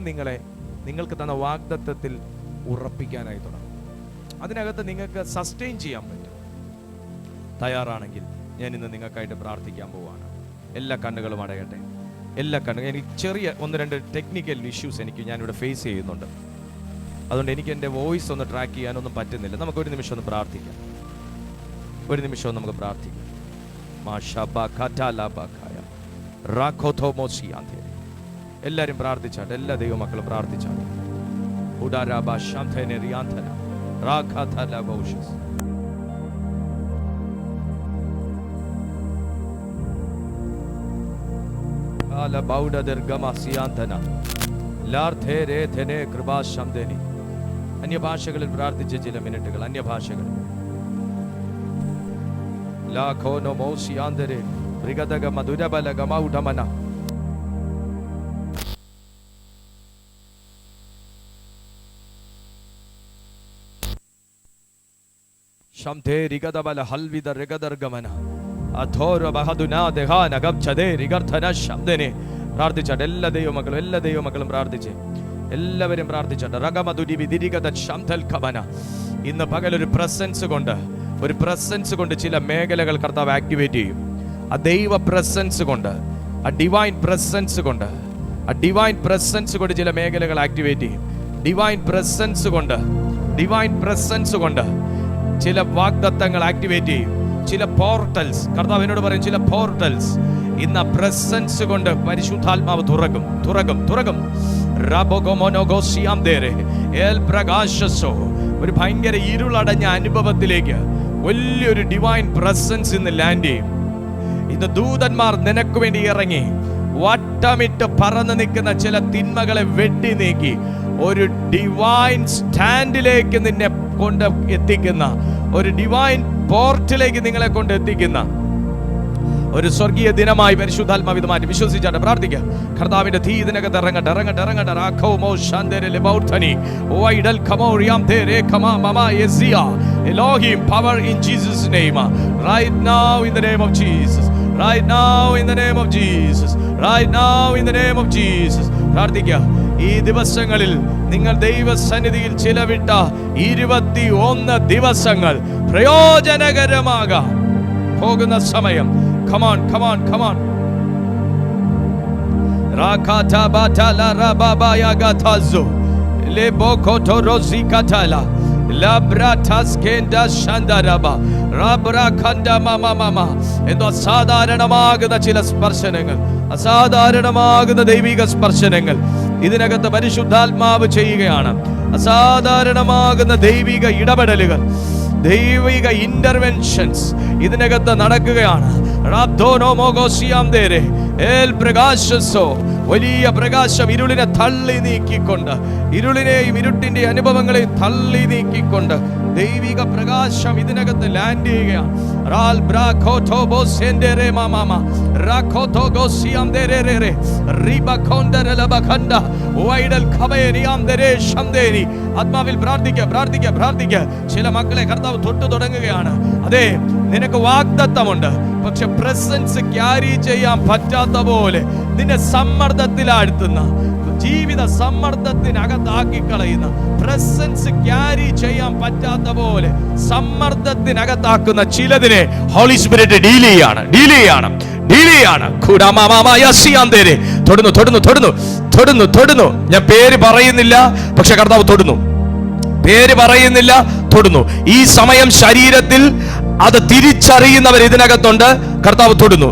നിങ്ങളെ നിങ്ങൾക്ക് തന്ന വാഗ്ദത്തത്തിൽ ഉറപ്പിക്കാനായി തുടങ്ങും. അതിനകത്ത് നിങ്ങൾക്ക് സസ്റ്റെയിൻ ചെയ്യാൻ പറ്റും. തയ്യാറാണെങ്കിൽ ഞാൻ ഇന്ന് നിങ്ങൾക്കായിട്ട് പ്രാർത്ഥിക്കാൻ പോവുകയാണ്. എല്ലാ കണ്ണുകളും അടയട്ടെ. എനിക്ക് ചെറിയ 1-2 ടെക്നിക്കൽ ഇഷ്യൂസ് ഞാനിവിടെ ഫേസ് ചെയ്യുന്നുണ്ട്. അതുകൊണ്ട് എനിക്ക് എൻ്റെ വോയിസ് ഒന്ന് ട്രാക്ക് ചെയ്യാനൊന്നും പറ്റുന്നില്ല. നമുക്കൊരു നിമിഷം ഒന്ന് പ്രാർത്ഥിക്കാം. നമുക്ക് പ്രാർത്ഥിക്കാം. എല്ലാവരും പ്രാർത്ഥിച്ചാട്ടെ. എല്ലാ ദൈവമക്കളും പ്രാർത്ഥിച്ചാട്ടെ. അന്യഭാഷകളിൽ പ്രാർത്ഥിച്ച ചില മിനിറ്റുകൾ. അന്യഭാഷകൾ പ്രാർത്ഥിച്ചാട്ടെ. എല്ലാ ദൈവമക്കളും പ്രാർത്ഥിച്ചേ. എല്ലാവരും പ്രാർത്ഥിച്ചാട്ടെ. ഇന്ന് പകലൊരു പ്രസൻസ് കൊണ്ട് ചില മേഖലകൾ കർത്താവ് ആക്ടിവേറ്റ് ചെയ്യും. ആ ദൈവ പ്രസൻസ് കൊണ്ട്, ആ ഡിവൈൻ പ്രസൻസ് കൊണ്ട് ചില മേഖലകൾ ആക്ടിവേറ്റ് ചെയ്യും. ഡിവൈൻ പ്രസൻസ് കൊണ്ട് ചില വാഗ്ദത്തങ്ങൾ ആക്ടിവേറ്റ് ചെയ്യും. ചില പോർട്ടൽസ്, കർത്താവ് എന്നോട് പറയും, ചില പോർട്ടൽസ് ഇന്ന് പ്രസൻസ് കൊണ്ട് പരിശുദ്ധാത്മാവ് തുറക്കും. ഒരു ഭയങ്കര ഇരുളടഞ്ഞ അനുഭവത്തിലേക്ക് വലിയൊരു ഡിവൈൻ പ്രസൻസ് ഇന്ന് ലാൻഡ് ചെയ്യും. ഇന്ന് ദൂതന്മാർ നിനക്ക് വേണ്ടി ഇറങ്ങി വട്ടമിട്ട് പറന്ന് നിൽക്കുന്ന ചില തിന്മകളെ വെട്ടി നീക്കി ഒരു ഡിവൈൻ സ്റ്റാൻഡിലേക്ക് നിന്നെ കൊണ്ട് എത്തിക്കുന്ന, ഒരു ഡിവൈൻ പോർട്ടിലേക്ക് നിങ്ങളെ കൊണ്ട് എത്തിക്കുന്ന ഒരു സ്വർഗീയ ദിനമായി പരിശുദ്ധാത്മാവ് ഇത് മാറ്റി. വിശ്വസിച്ചാട്ടെ, പ്രാർത്ഥിക്കുക. കർത്താവിന്റെ തീ ഇതിനകത്ത് ഇറങ്ങട്ടെ. Elohim, power in Jesus' name. Right now in the name of Jesus. Right now in the name of Jesus. Right now in the name of Jesus. പ്രാർത്ഥിക്കുക. ഈ ദിവസങ്ങളിൽ നിങ്ങൾ ദൈവസന്നിധിയിൽ ചിലവിട്ട 21 ദിവസങ്ങൾ പ്രയോജനകരമാകാൻ പോകുന്ന സമയം. Come on. Rakata batala rababaya gatazo. Lebokoto rozikatala. Labratas kenda shandaraba. Rabra kanda mama. എന്തോ അസാധാരണമാകുന്ന ചില സ്പർശനങ്ങൾ, അസാധാരണമാകുന്ന ദൈവിക സ്പർശനങ്ങൾ ഇതിനകത്ത് പരിശുദ്ധാത്മാവ് ചെയ്യുകയാണ്. അസാധാരണമാകുന്ന ദൈവിക ഇടപെടലുകൾ, ദൈവിക ഇന്റർവെൻഷൻസ് ഇതിനകത്ത് നടക്കുകയാണ്. വലിയ പ്രകാശം ഇരുളിനെ തള്ളി നീക്കിക്കൊണ്ട്, ഇരുളിനെയും ഇരുട്ടിന്റെ അനുഭവങ്ങളെയും തള്ളി നീക്കിക്കൊണ്ട് ദൈവിക പ്രകാശം ഇതിനകത്ത് ലാൻഡ് ചെയ്യുകയാണ്. ആത്മാവിൽ പ്രാർത്ഥിക്കുക. ചില മക്കളെ കർത്താവ് തൊട്ടു തുടങ്ങുകയാണ്. അതെ, നിനക്ക് വാഗ്ദത്തമുണ്ട്, പക്ഷെ പ്രസൻസ് ക്യാരി ചെയ്യാൻ പറ്റാത്ത പോലെ നിന്നെ സമ്മർദ്ദം സമ്മർദ്ദത്തിലാഴ്ത്തുന്ന, ജീവിത സമ്മർദ്ദത്തിനകത്താക്കി കളയുന്ന, പ്രസൻസ് ക്യാരി ചെയ്യാൻ പറ്റാത്ത പോലെ സമ്മർദ്ദത്തിനകത്താക്കുന്ന ചിലതിനെ ഹോളി സ്പിരിറ്റ് ഡീൽ ചെയ്യാണ്. തൊടുന്നു. ഞാൻ പേര് പറയുന്നില്ല, പക്ഷെ കർത്താവ് തൊടുന്നു. ഈ സമയം ശരീരത്തിൽ അത് തിരിച്ചറിയുന്നവർ ഇതിനകത്തുണ്ട്. കർത്താവ് തൊടുന്നു.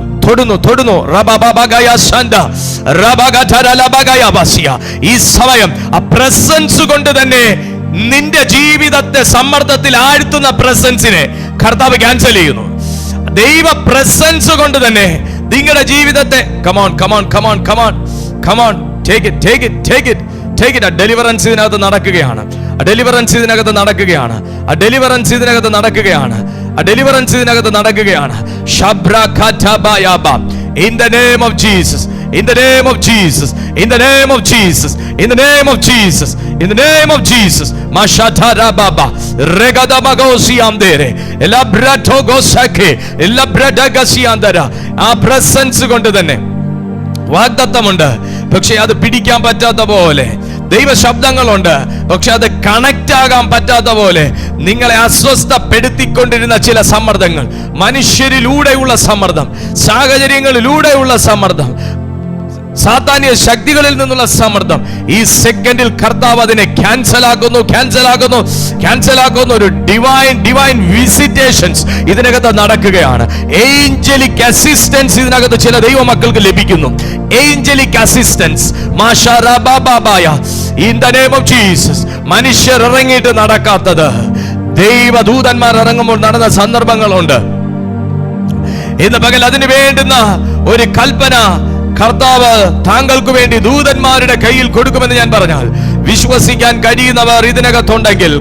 ഈ സമയം ആ പ്രസൻസ് കൊണ്ട് തന്നെ നിന്റെ ജീവിതത്തെ സമ്മർദ്ദത്തിൽ ആഴ്ത്തുന്ന പ്രസൻസിനെ കർത്താവ് ക്യാൻസൽ ചെയ്യുന്നു. ദൈവ പ്രസൻസ് കൊണ്ട് തന്നെ നിങ്ങളുടെ ജീവിതത്തെ ഡെലിവറൻസ് ഇതിനകത്ത് നടക്കുകയാണ്. In the name of Jesus, in the name of Jesus, in the name of Jesus, in the name of Jesus, in the name of Jesus. Mashatara baba regada magosi andere elabrato gosake elabradagassi andara. ആ പ്രസൻസ് കൊണ്ട് തന്നെ വാഗ്ദത്തമുണ്ട്, പക്ഷെ അത് പിടിക്കാൻ പറ്റാത്ത പോലെ ദൈവ ശബ്ദങ്ങളുണ്ട്, പക്ഷെ അത് കണക്ട് ആകാൻ പറ്റാത്ത പോലെ നിങ്ങളെ അസ്വസ്ഥപ്പെടുത്തിക്കൊണ്ടിരുന്ന ചില സമ്മർദ്ദങ്ങൾ, മനുഷ്യരിലൂടെയുള്ള സമ്മർദ്ദം, സാഹചര്യങ്ങളിലൂടെയുള്ള സമ്മർദ്ദം, സാത്താന്യ ശക്തികളിൽ നിന്നുള്ള സമ്മർദ്ദം, ഈ സെക്കൻഡിൽ കർത്താവ് അതിനെ ക്യാൻസൽ ആക്കുന്നു. ഒരു ഡിവൈൻ വിസിറ്റേഷൻസ് ഇതിനകത്ത് നടക്കുകയാണ്. ഏഞ്ചലിക് അസിസ്റ്റൻസ് ഇതിനകത്ത് ചില ദൈവമക്കൾക്ക് ലഭിക്കുന്നു. Angelic assistance in the name of Jesus. മനുഷ്യർ ഇറങ്ങിയിട്ട് നടക്കാത്തത് ദൈവദൂതന്മാർ ഇറങ്ങുമ്പോൾ നടന്ന സന്ദർഭങ്ങളുണ്ട്. ഇന്ന് പകൽ അതിന് വേണ്ടുന്ന ഒരു കൽപ്പന കർത്താവ് താങ്കൾക്ക് വേണ്ടി ദൂതന്മാരുടെ കയ്യിൽ കൊടുക്കുമെന്ന് ഞാൻ പറഞ്ഞാൽ വിശ്വസിക്കാൻ കഴിയുന്നവർ ഇതിനകത്തുണ്ടെങ്കിൽ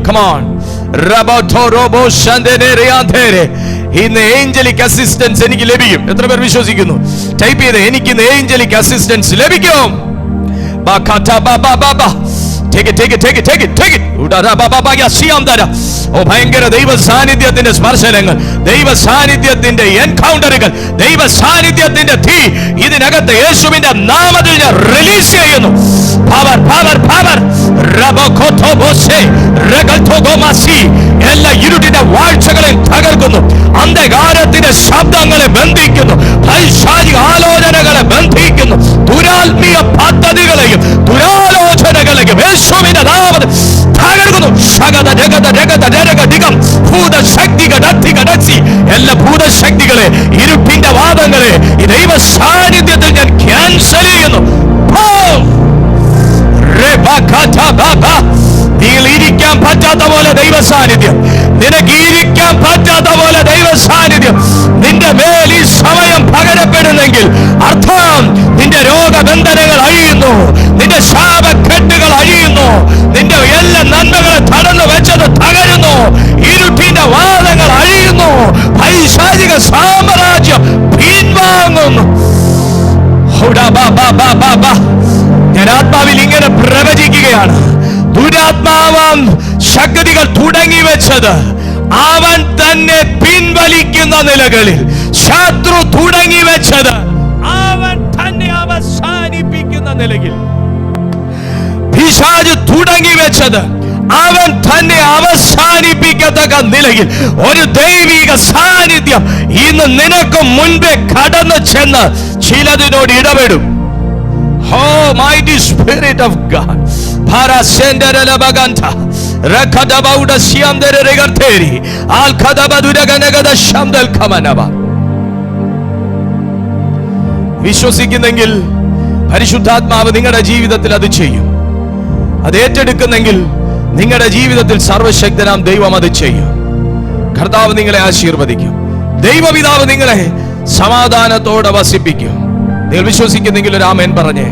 ഇന്ന് ഏഞ്ചലിക് അസിസ്റ്റൻസ് എനിക്ക് ലഭിക്കും. എത്ര പേർ വിശ്വസിക്കുന്നു? ടൈപ്പ് ചെയ്ത്, എനിക്ക് ഇന്ന് ഏഞ്ചലിക് അസിസ്റ്റൻസ് ലഭിക്കും. ഭയങ്കര ദൈവ സാന്നിധ്യത്തിന്റെ സ്പർശനങ്ങൾ, ദൈവ സാന്നിധ്യത്തിന്റെ എൻകൗണ്ടറുകൾ, ദൈവ സാന്നിധ്യത്തിന്റെ തീ ഇതിനകത്ത് യേശുവിന്റെ നാമത്തിൽ ഞാൻ റിലീസ് ചെയ്യുന്നു. എല്ലാ ഇരുട്ടിന്റെ വാഴ്ചകളെയും തകർക്കുന്നു, അന്ധകാരത്തിന്റെ ശബ്ദങ്ങളെ ബന്ധിക്കുന്നു, പൈശാചിക ആലോചനകളെ ബന്ധിക്കുന്നു, ദുരാത്മീയ പദ്ധതികളെയും ദുരാലോചനകളെയും യേശുവിന്റെ നാമത്തിൽ തകർക്കുന്നു. എല്ലാ ഭൂതശക്തികളെ, ഇരുട്ടിന്റെ വാദങ്ങളെ ഈ ദൈവ സാന്നിധ്യത്തിൽ ഞാൻ ക്യാൻസൽ ചെയ്യുന്നു. ഇരിക്കാൻ പറ്റാത്ത പോലെ ദൈവ സാന്നിധ്യം, നിനക്ക് ഇരിക്കാൻ പറ്റാത്ത പോലെ ദൈവ സാന്നിധ്യം നിന്റെ മേൽ ഈ സമയം പകരപ്പെടുന്നെങ്കിൽ അർത്ഥം നിന്റെ രോഗബന്ധനങ്ങൾ അഴിയുന്നു, നിന്റെ ശാപക്കെട്ടുകൾ അഴിയുന്നു, നിന്റെ എല്ലാ നന്മകളെ തടഞ്ഞു വെച്ചത് തകരുന്നു, ഇരുട്ടിന്റെ വാദങ്ങൾ അഴിയുന്നു, പൈശാചിക സാമ്രാജ്യം പിൻവാങ്ങുന്നു. ഞാൻ ആത്മാവിൽ ഇങ്ങനെ പ്രവചിക്കുകയാണ്, ദുരാത്മാവാം ശക്തികൾ തുടങ്ങി വെച്ചത് അവൻ തന്നെ പിൻവലിക്കുന്ന നിലകളിൽ, ശത്രു തുടങ്ങി വെച്ചത് അവൻ തന്നെ അവസാനിപ്പിക്കുന്ന നിലയിൽ, പിശാച് തുടങ്ങി വെച്ചത് അവൻ തന്നെ അവസാനിപ്പിക്കത്തക്ക നിലയിൽ ഒരു ദൈവിക സാന്നിധ്യം ഇന്ന് നിനക്ക് മുൻപേ കടന്നു ചെന്ന് ചിലതിനോട് ഇടപെടും. Oh, mighty Spirit of God. വിശ്വസിക്കുന്നെങ്കിൽ പരിശുദ്ധാത്മാവ് നിങ്ങളുടെ ജീവിതത്തിൽ അത് ചെയ്യും. അത് ഏറ്റെടുക്കുന്നെങ്കിൽ നിങ്ങളുടെ ജീവിതത്തിൽ സർവശക്തനാം ദൈവം അത് ചെയ്യും. കർത്താവ് നിങ്ങളെ ആശീർവദിക്കും. ദൈവപിതാവ് നിങ്ങളെ സമാധാനത്തോടെ വസിപ്പിക്കും. നിങ്ങൾ വിശ്വസിക്കുന്നെങ്കിൽ ഒരു ആമേൻ പറഞ്ഞേ.